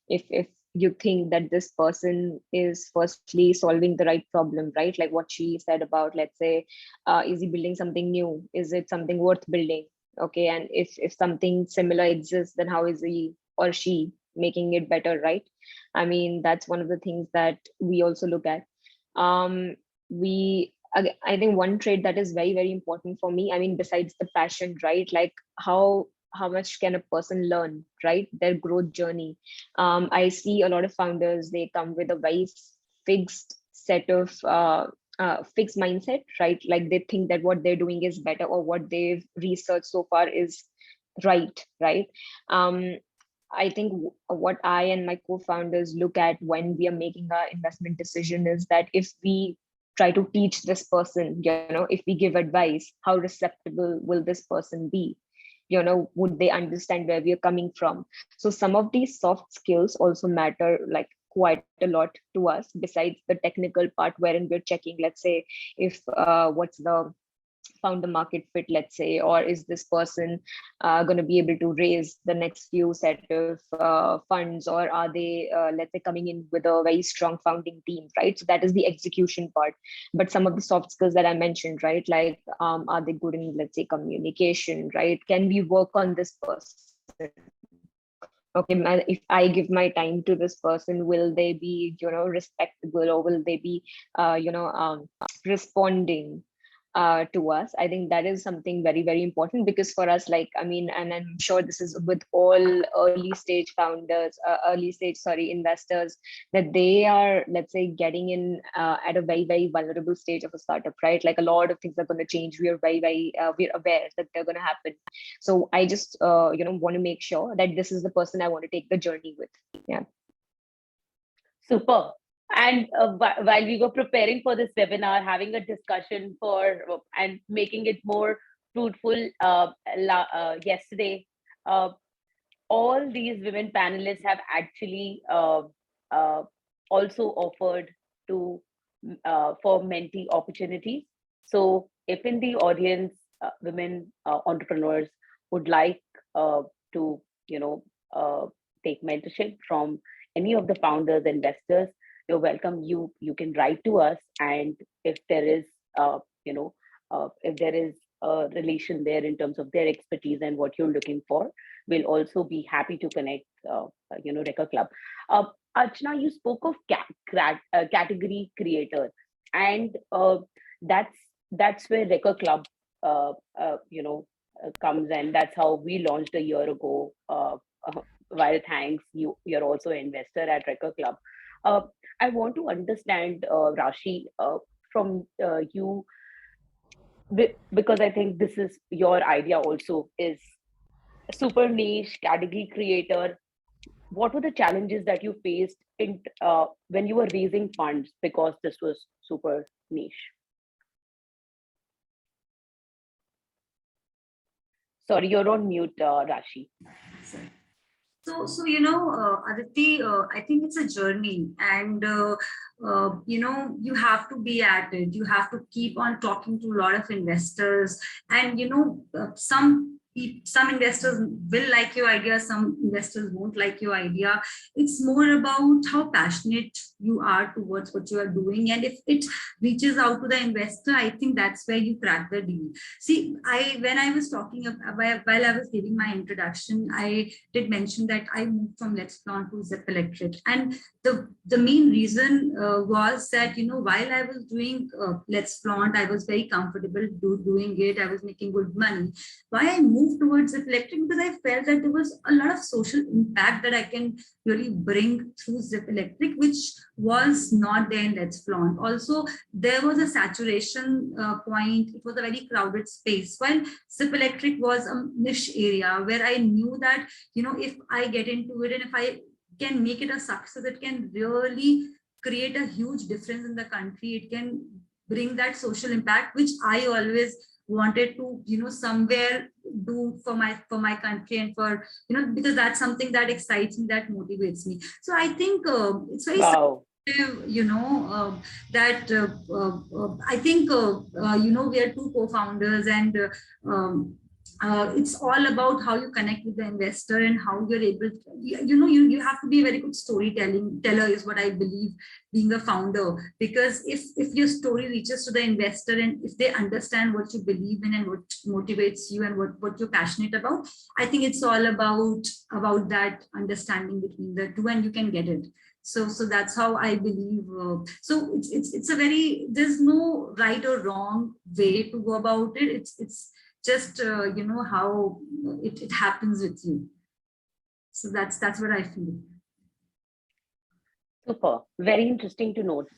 if you think that this person is firstly solving the right problem, right? Like what she said about, let's say, is he building something new? Is it something worth building? Okay, and if something similar exists, then how is he or she making it better, right? I mean, that's one of the things that we also look at. I think one trait that is very, very important for me, I mean, besides the passion, right? Like how much can a person learn, right? Their growth journey. I see a lot of founders, they come with a very fixed set of fixed mindset, right? Like they think that what they're doing is better, or what they've researched so far is right? I think what I and my co-founders look at when we are making our investment decision is that if we try to teach this person, if we give advice, how receptible will this person be? Would they understand where we are coming from? So some of these soft skills also matter, like quite a lot to us, besides the technical part wherein we're checking, let's say, if what's the found the market fit, let's say, or is this person going to be able to raise the next few set of funds, or are they, let's say, coming in with a very strong founding team, right? So that is the execution part. But some of the soft skills that I mentioned, right, like are they good in, let's say, communication, right? Can we work on this person? Okay, if I give my time to this person, will they be, respectable, or will they be, responding to us? I think that is something very, very important, because for us, like, I mean, and I'm sure this is with all early stage founders, investors, that they are, let's say, getting in at a very, very vulnerable stage of a startup, right? Like a lot of things are going to change. We are very, very, we're aware that they're going to happen. So I just, want to make sure that this is the person I want to take the journey with. Yeah. Super. And while we were preparing for this webinar, having a discussion and making it more fruitful yesterday, all these women panelists have actually also offered to for mentee opportunities. So if in the audience, women entrepreneurs would like to, take mentorship from any of the founders, investors, you're welcome. You can write to us, and if there is, if there is a relation there in terms of their expertise and what you're looking for, we'll also be happy to connect. Recur Club. Archana, you spoke of category creator, and that's where Recur Club, comes, and that's how we launched a year ago. While thanks, you're also an investor at Recur Club. I want to understand, Rashi, from you, because I think this is your idea also, is super niche category creator. What were the challenges that you faced when you were raising funds, because this was super niche? Sorry, you're on mute, Rashi. So Aditi, I think it's a journey, and you have to be at it. You have to keep on talking to a lot of investors, and some some investors will like your idea, some investors won't like your idea. It's more about how passionate you are towards what you are doing. And if it reaches out to the investor, I think that's where you crack the deal. See, when I was talking about, while I was giving my introduction, I did mention that I moved from Let's Flaunt to Zip Electric. And the main reason was that, while I was doing Let's Flaunt, I was very comfortable doing it. I was making good money. Why I moved towards Zip Electric? Because I felt that there was a lot of social impact that I can really bring through Zip Electric, which was not there in Let's Flaunt. Also, there was a saturation point. It was a very crowded space. While Zip Electric was a niche area where I knew that, if I get into it and if I can make it a success, it can really create a huge difference in the country. It can bring that social impact, which I always wanted to, somewhere do for my country and for, because that's something that excites me, that motivates me. So I think it's very Wow. I think we are two co-founders, and it's all about how you connect with the investor and how you're able to, you have to be a very good teller is what I believe, being a founder. Because if your story reaches to the investor and if they understand what you believe in and what motivates you and what you're passionate about, I think it's all about that understanding between the two, and you can get it. So that's how I believe. So it's a very, there's no right or wrong way to go about it. It's just how it happens with you. So that's what I feel. Super. Very interesting to note.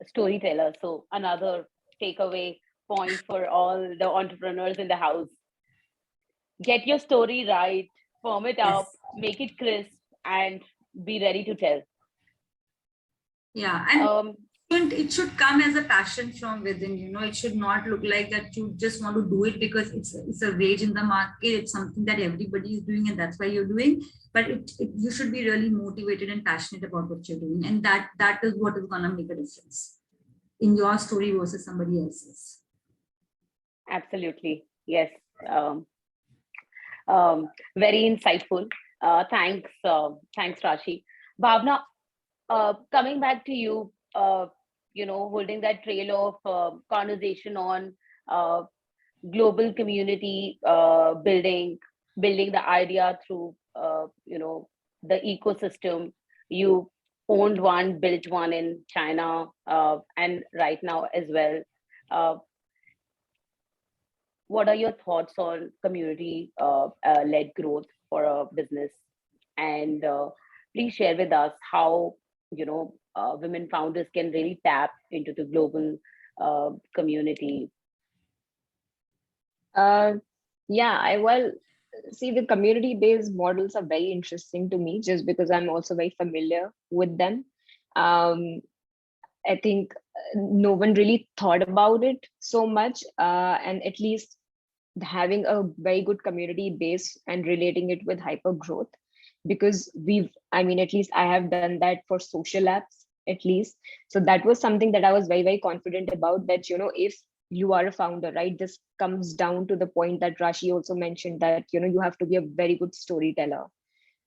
Storyteller. So another takeaway point for all the entrepreneurs in the house: get your story right, firm it up, make it crisp, and be ready to tell. Yeah, and it should come as a passion from within. It should not look like that you just want to do it because it's a rage in the market. It's something that everybody is doing and that's why you're doing. But you should be really motivated and passionate about what you're doing, and that is what is going to make a difference in your story versus somebody else's. Absolutely. Yes. Very insightful. Thanks, Rashi. Bhavna, coming back to you, holding that trail of conversation on global community building the idea through, the ecosystem. You owned one, built one in China, and right now as well. What are your thoughts on community led growth for a business? And please share with us how women founders can really tap into the global community. See, the community based models are very interesting to me just because I'm also very familiar with them. I think no one really thought about it so much, and at least having a very good community base and relating it with hyper growth, because at least I have done that for social apps at least. So that was something that I was very, very confident about, that if you are a founder, right, this comes down to the point that Rashi also mentioned, that you have to be a very good storyteller,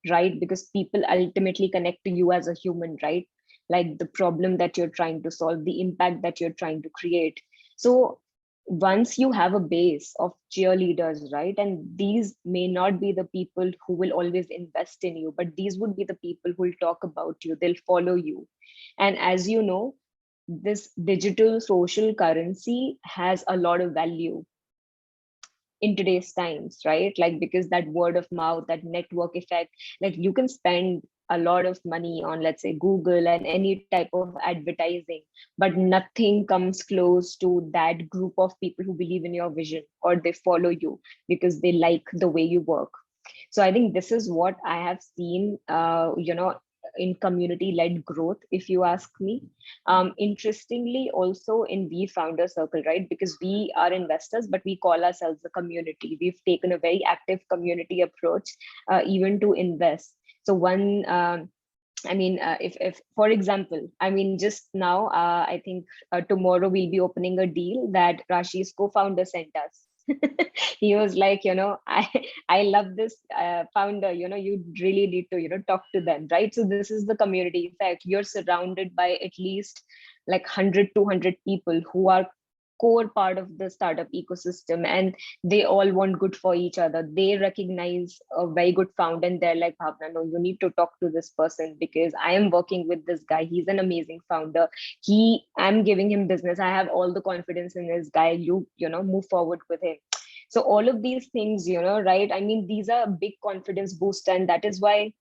right? Because people ultimately connect to you as a human, right? Like the problem that you're trying to solve, the impact that you're trying to create. So once you have a base of cheerleaders, right, and these may not be the people who will always invest in you, but these would be the people who will talk about you, they'll follow you. And as you know, this digital social currency has a lot of value in today's times, right? Like, because that word of mouth, that network effect, like you can spend a lot of money on, let's say, Google and any type of advertising, but nothing comes close to that group of people who believe in your vision or they follow you because they like the way you work. So I think this is what I have seen, in community-led growth, if you ask me. Interestingly, also in We Founder Circle, right? Because we are investors, but we call ourselves a community. We've taken a very active community approach, even to invest. So one, if for example, just now, I think tomorrow we'll be opening a deal that Rashi's co-founder sent us. He was like, I love this founder, you really need to, talk to them, right? So this is the community effect. You're surrounded by at least like 100, 200 people who are core part of the startup ecosystem, and they all want good for each other. They recognize a very good founder and they're like, Bhavna, no, you need to talk to this person because I am working with this guy. He's an amazing founder. I'm giving him business. I have all the confidence in this guy. Move forward with him. So all of these things, right? I mean, these are a big confidence booster, and that is why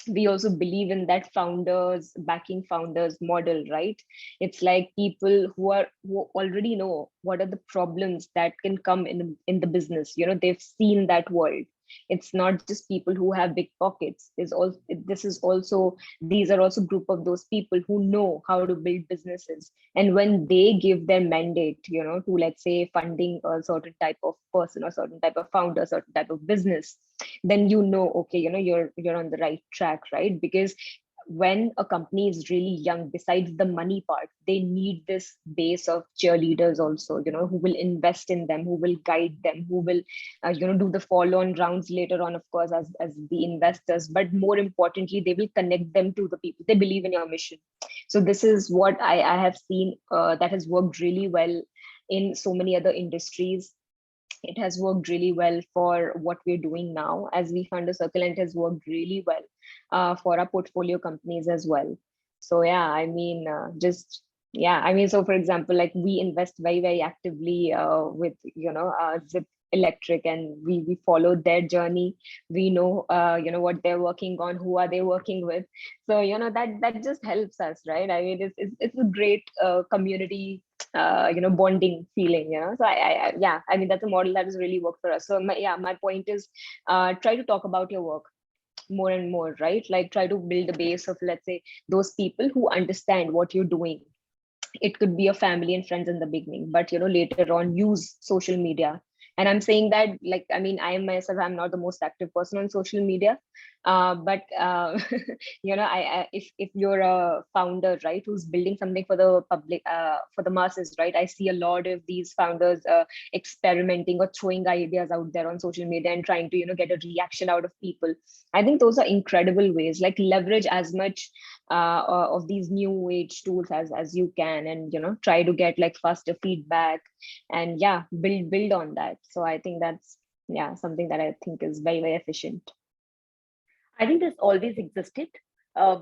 we also believe in that founders backing founders model, right? It's like people who already know what are the problems that can come in the business. They've seen that world. It's not just people who have big pockets. These are also group of those people who know how to build businesses, and when they give their mandate, to, let's say, funding a certain type of person or certain type of founder, certain type of business, then okay, you're on the right track, right? Because when a company is really young, besides the money part, they need this base of cheerleaders also, who will invest in them, who will guide them, who will do the follow-on rounds later on, of course, as the investors. But more importantly, they will connect them to the people. They believe in your mission. So this is what I have seen that has worked really well in so many other industries. It has worked really well for what we're doing now as we fund a circle, and it has worked really well for our portfolio companies as well. So yeah, I mean, so for example, like we invest very, very actively with, Zip Electric, and we follow their journey. We know, what they're working on, who are they working with. So, that just helps us, right? I mean, it's a great community bonding feeling. So I mean, that's a model that has really worked for us. So my point is, try to talk about your work more and more, right? Like, try to build a base of, let's say, those people who understand what you're doing. It could be a family and friends in the beginning, but later on, use social media. And I'm saying that, like, I mean, I myself, I'm not the most active person on social media, but if you're a founder, right, who's building something for the public, for the masses, right? I see a lot of these founders experimenting or throwing ideas out there on social media and trying to get a reaction out of people. I think those are incredible ways. Like, leverage as much of these new age tools as you can, and try to get like faster feedback, and build on that. So I think that's something that I think is very, very efficient. I think this always existed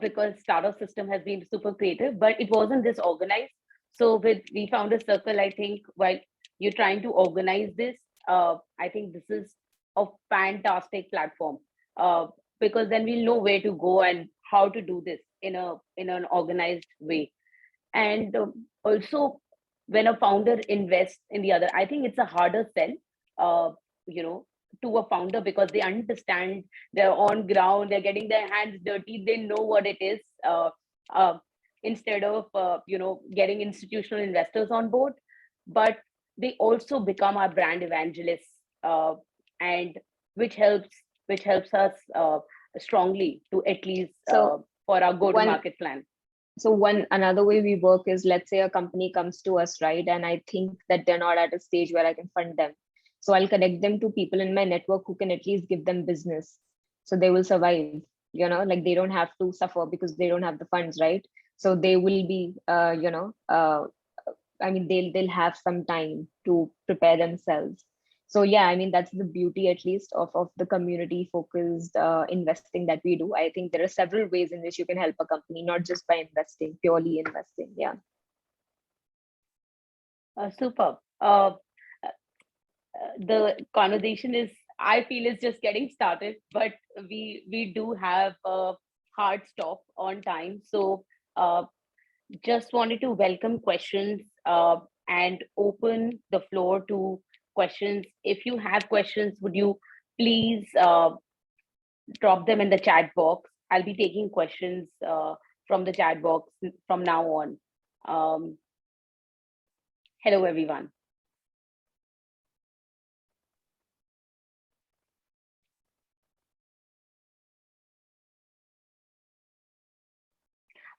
because startup system has been super creative, but it wasn't this organized. So with We Found a Circle, I think while you're trying to organize this, I think this is a fantastic platform because then we'll know where to go and how to do this in an organized way. And also, when a founder invests in the other, I think it's a harder sell, you know, to a founder because they understand, they're on ground, they're getting their hands dirty, they know what it is. Uh, Instead of getting institutional investors on board, but they also become our brand evangelists, and which helps us strongly to at least for our go-to-market plan. So another way we work is, let's say a company comes to us, right? And I think that they're not at a stage where I can fund them. So I'll connect them to people in my network who can at least give them business. So they will survive, like they don't have to suffer because they don't have the funds, right? So they will be, I mean, they'll have some time to prepare themselves. So yeah, I mean, that's the beauty, at least, of the community focused investing that we do. I think there are several ways in which you can help a company, not just by purely investing. Yeah. Super. The conversation is, I feel, is just getting started, but we do have a hard stop on time. So just wanted to welcome questions and open the floor to questions. If you have questions, would you please drop them in the chat box? I'll be taking questions from the chat box from now on. Hello, everyone.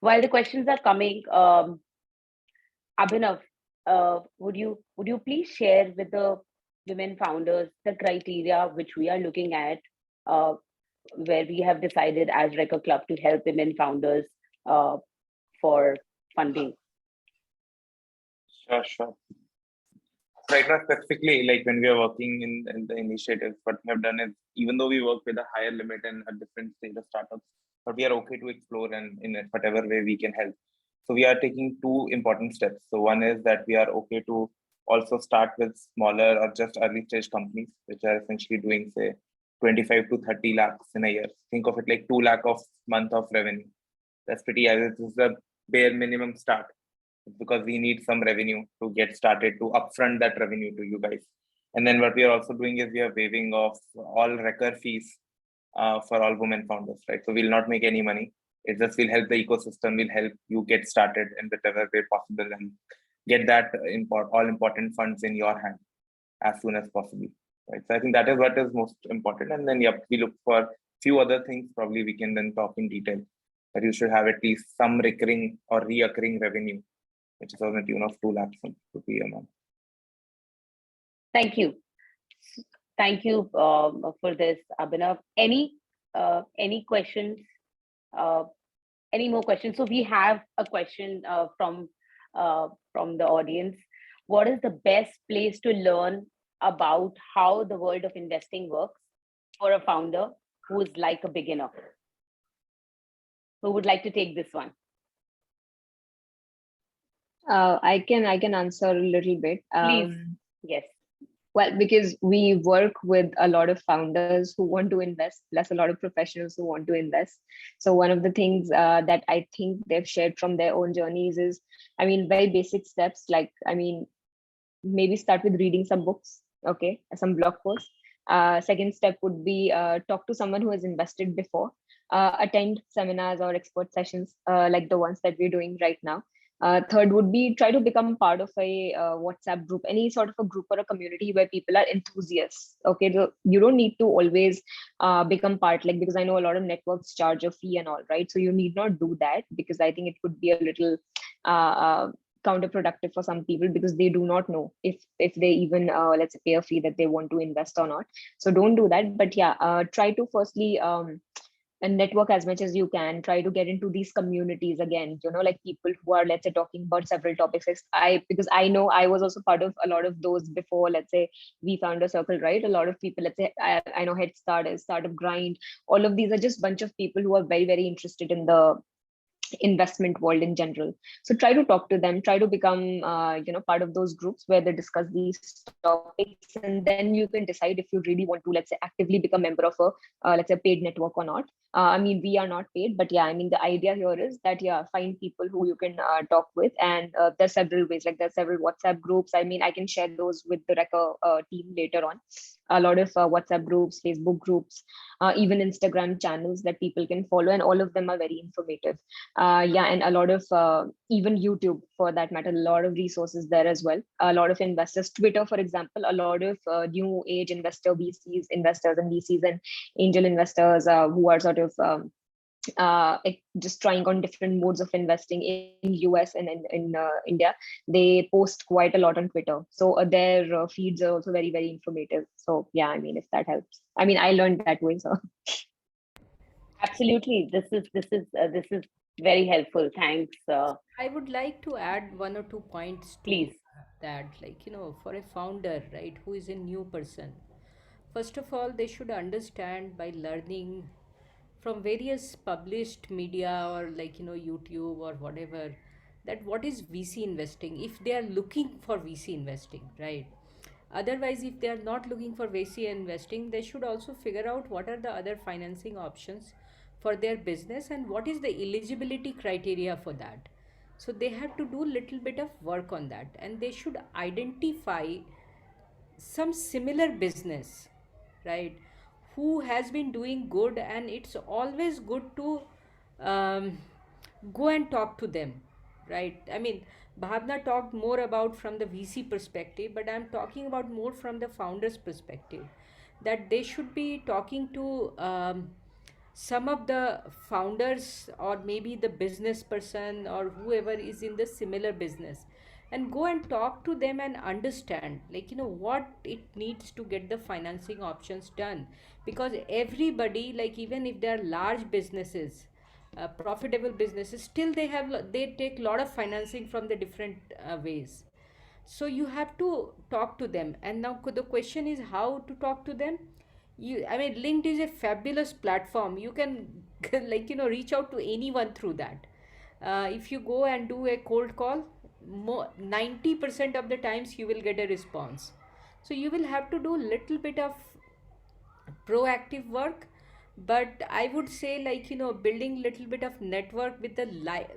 While the questions are coming, Abhinav, would you please share with the women founders, the criteria which we are looking at, uh, where we have decided as Recur Club to help women founders uh, for funding? Sure. Right now, specifically, like when we are working in the initiatives, what we have done is, even though we work with a higher limit and a different stage of startups, but we are okay to explore and in whatever way we can help. So we are taking two important steps. So one is that we are okay to also start with smaller or just early stage companies, which are essentially doing, say, 25 to 30 lakhs in a year. Think of it like 2 lakh of month of revenue. That's pretty, this is the bare minimum start, because we need some revenue to get started to upfront that revenue to you guys. And then what we are also doing is we are waiving off all Recur fees for all women founders, right? So we'll not make any money. It just will help the ecosystem, will help you get started in whatever way possible and get that all important funds in your hand as soon as possible, right? So I think that is what is most important. And then, yep, we look for few other things. Probably we can then talk in detail, that you should have at least some recurring or reoccurring revenue, which is on the tune of 2 lakhs rupee a month. Thank you. Thank you for this, Abhinav. Any questions? Any more questions? So we have a question from the audience. What is the best place to learn about how the world of investing works for a founder who is like a beginner? Who would like to take this one? I can answer a little bit. Please. Yes. Well, because we work with a lot of founders who want to invest, plus a lot of professionals who want to invest. So one of the things that I think they've shared from their own journeys is, I mean, very basic steps, like, I mean, maybe start with reading some books, okay, some blog posts. Second step would be talk to someone who has invested before, attend seminars or expert sessions like the ones that we're doing right now. Third would be try to become part of a WhatsApp group, any sort of a group or a community where people are enthusiasts. Okay, so you don't need to always become part, like, because I know a lot of networks charge a fee and all, right? So you need not do that, because I think it could be a little counterproductive for some people, because they do not know if they even let's say pay a fee that they want to invest or not. So don't do that. But yeah, try to firstly and network as much as you can. Try to get into these communities again, you know, like people who are, let's say, talking about several topics. Because I know I was also part of a lot of those before. Let's say we found a circle, right? A lot of people, let's say, I know Head Start, Startup Grind, all of these are just bunch of people who are very, very interested in the investment world in general. So try to talk to them, try to become part of those groups where they discuss these topics, and then you can decide if you really want to, let's say, actively become a member of a let's say paid network or not. I mean, we are not paid, but yeah, I mean, the idea here is that, yeah, find people who you can talk with. And there's several ways, like there's several WhatsApp groups. I mean, I can share those with the Recur team later on. A lot of WhatsApp groups, Facebook groups, even Instagram channels that people can follow, and all of them are very informative. Yeah, and a lot of even YouTube, for that matter, a lot of resources there as well. A lot of investors, Twitter, for example, a lot of new age investors and VCs and angel investors who are sort of just trying on different modes of investing in US and in India. They post quite a lot on Twitter, so their feeds are also very, very informative. So yeah, I mean, if that helps. I mean, I learned that way, so. Absolutely, this is very helpful. Thanks. I would like to add one or two points to Please. that. Like, for a founder, right, who is a new person, first of all, they should understand by learning from various published media or, like, YouTube or whatever, that what is VC investing if they are looking for VC investing, right? Otherwise, if they are not looking for VC investing, they should also figure out what are the other financing options for their business and what is the eligibility criteria for that. So they have to do little bit of work on that, and they should identify some similar business, right, who has been doing good. And it's always good to um, go and talk to them, right? I mean, Bhavna talked more about from the VC perspective, but I'm talking about more from the founder's perspective, that they should be talking to some of the founders or maybe the business person or whoever is in the similar business, and go and talk to them and understand, like, what it needs to get the financing options done. Because everybody, like, even if they are large businesses, profitable businesses, still they take a lot of financing from the different ways. So you have to talk to them. And now the question is how to talk to them. I mean, linked is a fabulous platform. You can like, reach out to anyone through that. If you go and do a cold call, 90% of the times you will get a response. So you will have to do little bit of proactive work. But I would say, like, building little bit of network with the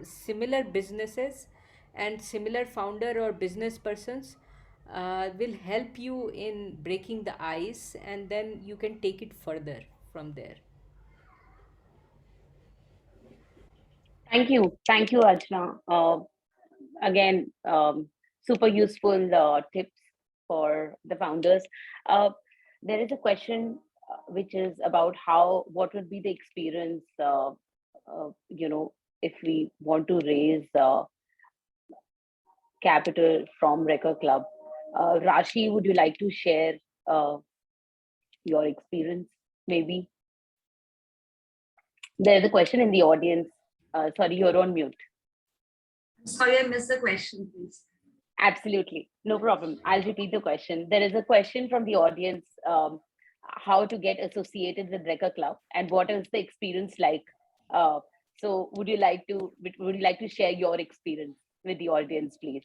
similar businesses and similar founder or business persons will help you in breaking the ice, and then you can take it further from there. Thank you, Archana. Again, super useful tips for the founders. Uh, there is a question which is about what would be the experience, if we want to raise capital from Recur Club. Rashi, would you like to share uh, your experience? Maybe there's a question in the audience. Sorry, you're on mute. Sorry, I missed the question, please. Absolutely, no problem. I'll repeat the question. There is a question from the audience: how to get associated with Recur Club, and what is the experience like? So, would you like to share your experience with the audience, please?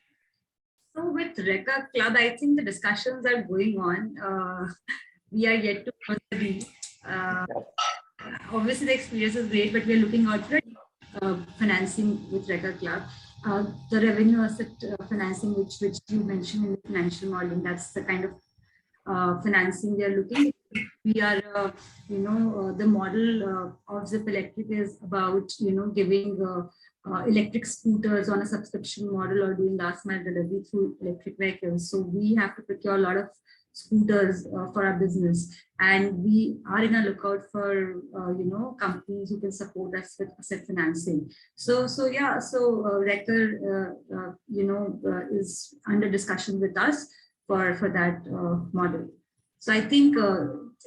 So with Recur Club, I think the discussions are going on. We are yet to close the deal. Obviously, the experience is great, but we are looking out for financing with Recur Club. The revenue asset financing, which you mentioned in the financial modeling, that's the kind of financing we are looking. We are, the model of Zip Electric is about, giving electric scooters on a subscription model or doing last mile delivery through electric vehicles. So we have to procure a lot of scooters for our business, and we are in a lookout for companies who can support us with asset financing. So Recur is under discussion with us for that model. So I think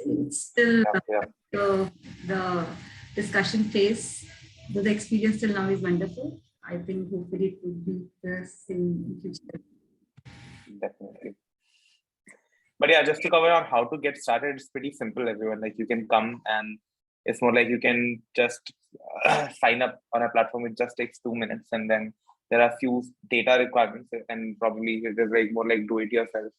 it's still the discussion phase, but the experience till now is wonderful. I think hopefully it will be the same in future. Definitely. But yeah, just to cover on how to get started, it's pretty simple, everyone. Like, you can come, and it's more like you can just sign up on a platform. It just takes 2 minutes, and then there are few data requirements, and probably it is like more like do it yourself.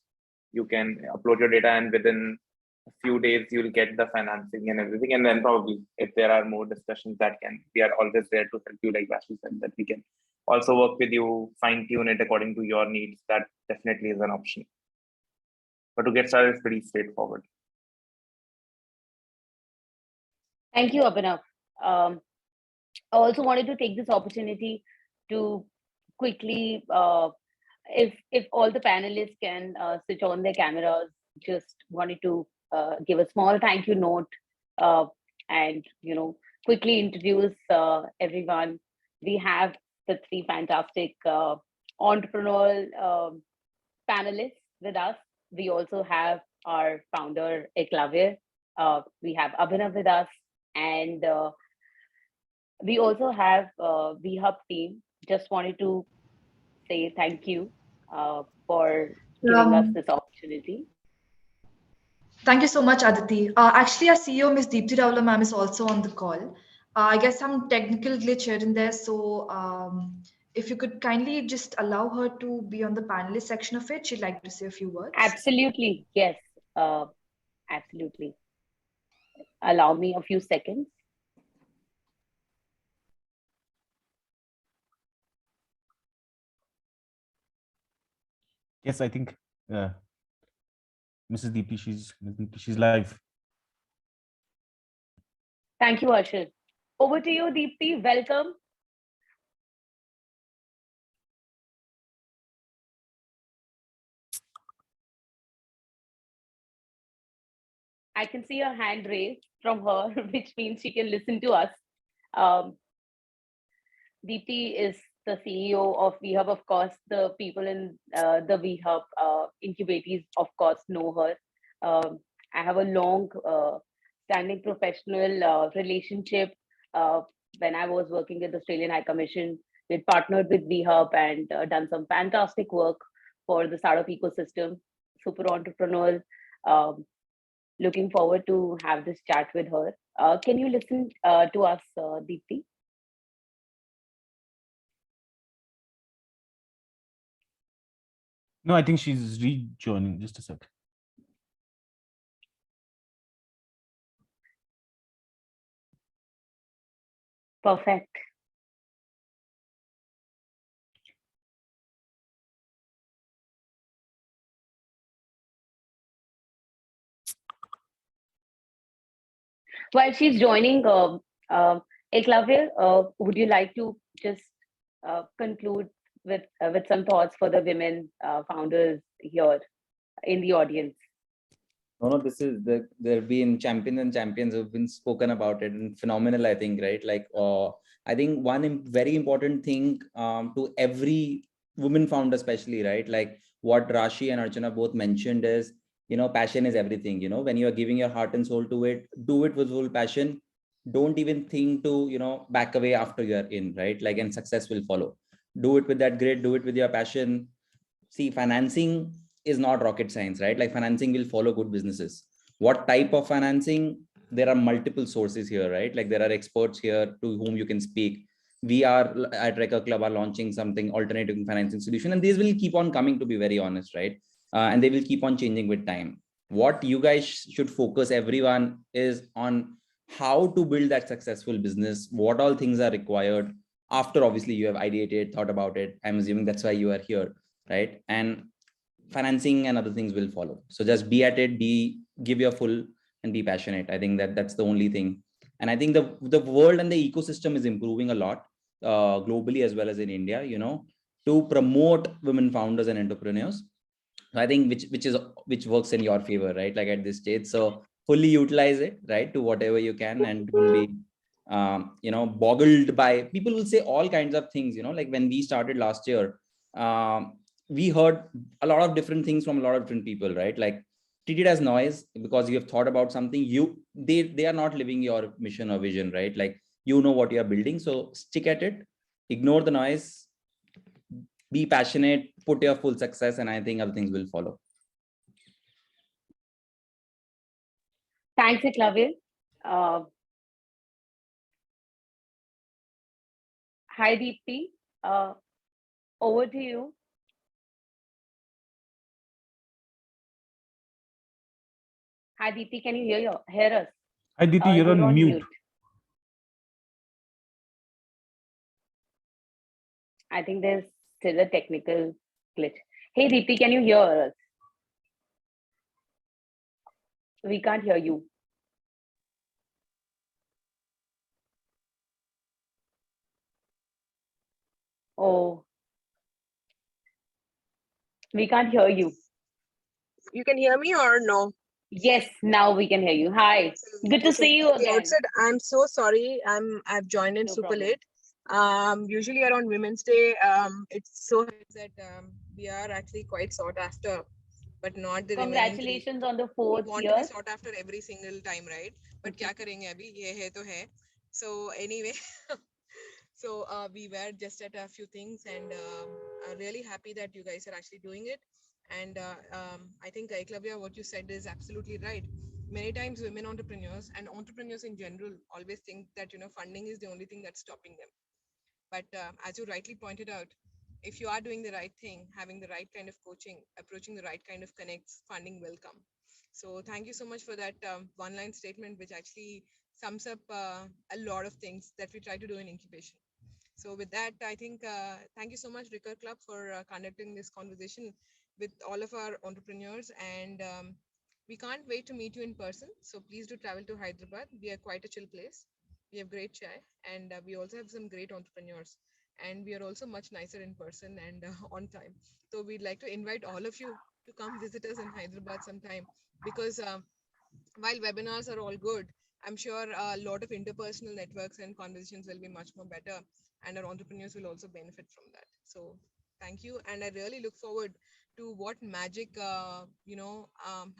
You can upload your data, and within a few days you'll get the financing and everything. And then probably if there are more discussions we are always there to help you, like Vasu said, that we can also work with you, fine tune it according to your needs. That definitely is an option. But to get started, it's pretty straightforward. Thank you, Abhinav. I also wanted to take this opportunity to quickly, if all the panelists can switch on their cameras, just wanted to give a small thank you note and quickly introduce everyone. We have the three fantastic entrepreneurial panelists with us. We also have our founder, Eklavir. We have Abhinav with us, and we also have VHub team. Just wanted to say thank you for giving us this opportunity. Thank you so much, Aditi. Actually, our CEO, Ms. Deepti Rawla ma'am, is also on the call. I guess some technical glitch here and there. So if you could kindly just allow her to be on the panelist section of it, she'd like to say a few words. Absolutely. Yes. Absolutely. Allow me a few seconds. Yes, I think Mrs. Deepti, she's live. Thank you, Arshad. Over to you, Deepti. Welcome. I can see a hand raised from her, which means she can listen to us. Deepti is the CEO of VHub. Of course, the people in the VHub incubators, of course, know her. I have a long standing professional relationship. Uh, when I was working with the Australian High Commission, we partnered with VHub and done some fantastic work for the startup ecosystem. Super entrepreneurial. Um, Looking forward to have this chat with her. Can you listen to us, Deepti? No, I think she's rejoining. Just a sec. Perfect. While she's joining, Eklavya, would you like to just conclude with some thoughts for the women founders here in the audience? No, this is there have been champions and champions who've been spoken about it, and phenomenal, I think, right? Like, I think one very important thing to every woman founder, especially, right? Like what Rashi and Archana both mentioned is, passion is everything. When you are giving your heart and soul to it, do it with full passion. Don't even think to, back away after you're in, right? Like, and success will follow. Do it with that grit, do it with your passion. See, financing is not rocket science, right? Like financing will follow good businesses. What type of financing? There are multiple sources here, right? Like there are experts here to whom you can speak. We are at Recur Club are launching something alternative financing solution, and these will keep on coming, to be very honest, right? And they will keep on changing with time. What you guys should focus everyone is on how to build that successful business, what all things are required after obviously you have ideated, thought about it. I'm assuming that's why you are here, right? And financing and other things will follow. So just be at it, give your full and be passionate. I think that's the only thing. And I think the world and the ecosystem is improving a lot globally as well as in India, to promote women founders and entrepreneurs. I think which works in your favor, right? Like at this stage. So fully utilize it, right? To whatever you can, and don't be boggled by people will say all kinds of things, like when we started last year, we heard a lot of different things from a lot of different people, right? Like treat it as noise because you have thought about something. They are not living your mission or vision, right? Like what you are building. So stick at it, ignore the noise, be passionate, put your full success, and I think other things will follow. Thanks, Eklavya. Hi, Deepti. Over to you. Hi, Deepti. Can you hear us? Hi, Diti, you're on mute. I think there's still a technical glitch. Hey, Deepti, can you hear us? We can't hear you. Oh, we can't hear you. You can hear me or no? Yes, now we can hear you. Hi, good to see you again. Outset, I'm so sorry. I've joined in super late. Usually around Women's Day, it's so that we are actually quite sought after, but not the Congratulations on the 4th year. We want to be sought after every single time, right? But kya karenge abhi? Ye hai to hai. So anyway, so we were just at a few things, and are really happy that you guys are actually doing it. And I think Eklavya, what you said is absolutely right. Many times women entrepreneurs and entrepreneurs in general always think that funding is the only thing that's stopping them. But as you rightly pointed out, if you are doing the right thing, having the right kind of coaching, approaching the right kind of connects, funding will come. So thank you so much for that one-line statement, which actually sums up a lot of things that we try to do in incubation. So with that, I think thank you so much, Recur Club, for conducting this conversation with all of our entrepreneurs. And we can't wait to meet you in person. So please do travel to Hyderabad. We are quite a chill place. We have great chai, and we also have some great entrepreneurs. And we are also much nicer in person and on time. So we'd like to invite all of you to come visit us in Hyderabad sometime, because while webinars are all good, I'm sure a lot of interpersonal networks and conversations will be much more better, and our entrepreneurs will also benefit from that. So thank you, and I really look forward to what magic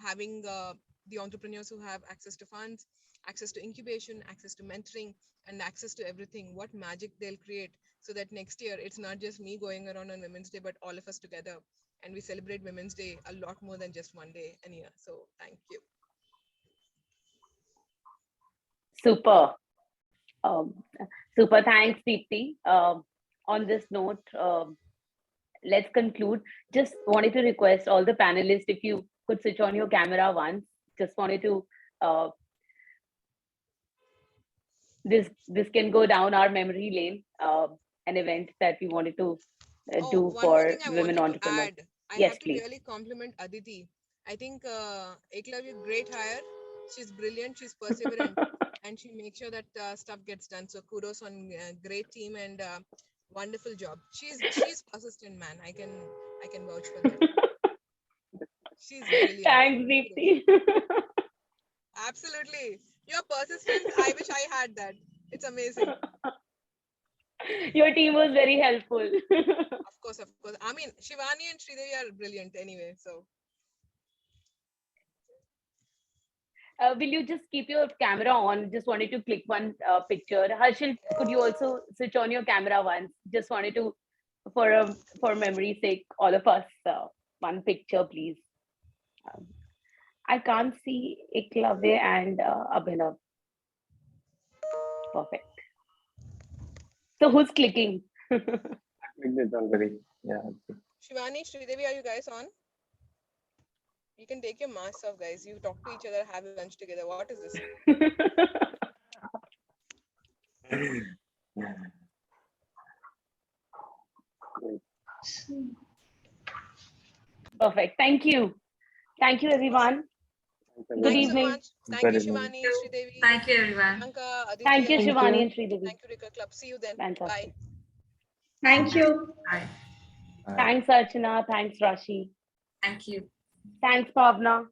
having the entrepreneurs who have access to funds, access to incubation, access to mentoring, and access to everything, what magic they'll create, so that next year it's not just me going around on Women's Day, but all of us together, and we celebrate Women's Day a lot more than just one day a year. So thank you. Super. Super. Thanks, Deepti. On this note, let's conclude. Just wanted to request all the panelists, if you could switch on your camera once. Just wanted to, this can go down our memory lane, an event that we wanted to do One more for thing I women wanted to entrepreneurs. add. I Yes, have to please. really compliment Aditi. I think Eklavya, great hire. She's brilliant. She's perseverant, and she makes sure that stuff gets done. So kudos on great team and wonderful job. She's persistent, man. I can vouch for that. She's brilliant. Thanks, Deepti. Absolutely. Your persistence, I wish I had that. It's amazing. Your team was very helpful. Of course, of course. I mean, Shivani and Sridevi are brilliant anyway. So Will you just keep your camera on? Just wanted to click one picture. Harshil, could you also switch on your camera once? Just wanted to, for memory's sake, all of us, one picture, please. I can't see Eklavya and Abhinav. Perfect. So who's clicking? Already. Yeah. Shivani, Sridevi, are you guys on? You can take your masks off, guys. You talk to each other, have lunch together. What is this? Perfect. Thank you. Thank you, everyone. Good Thanks evening. so much. Thank you, Shivani, Sridevi. Thank you, everyone. Anka, Aditi. Thank you, Shivani and Sridevi. Thank you, Recur Club. See you then. Fantastic. Bye. Thank you. Bye. Thanks, Archana. Thanks, Rashi. Thank you. Thanks, Pavna.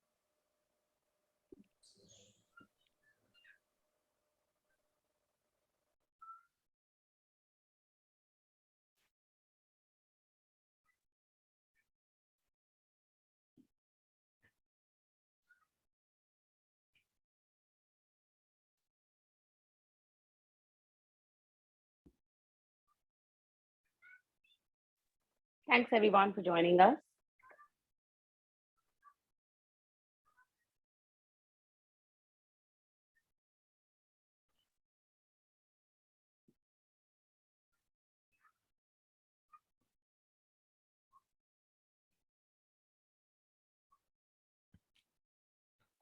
Thanks, everyone, for joining us.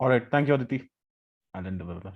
All right. Thank you, Aditi. I'll end the webinar.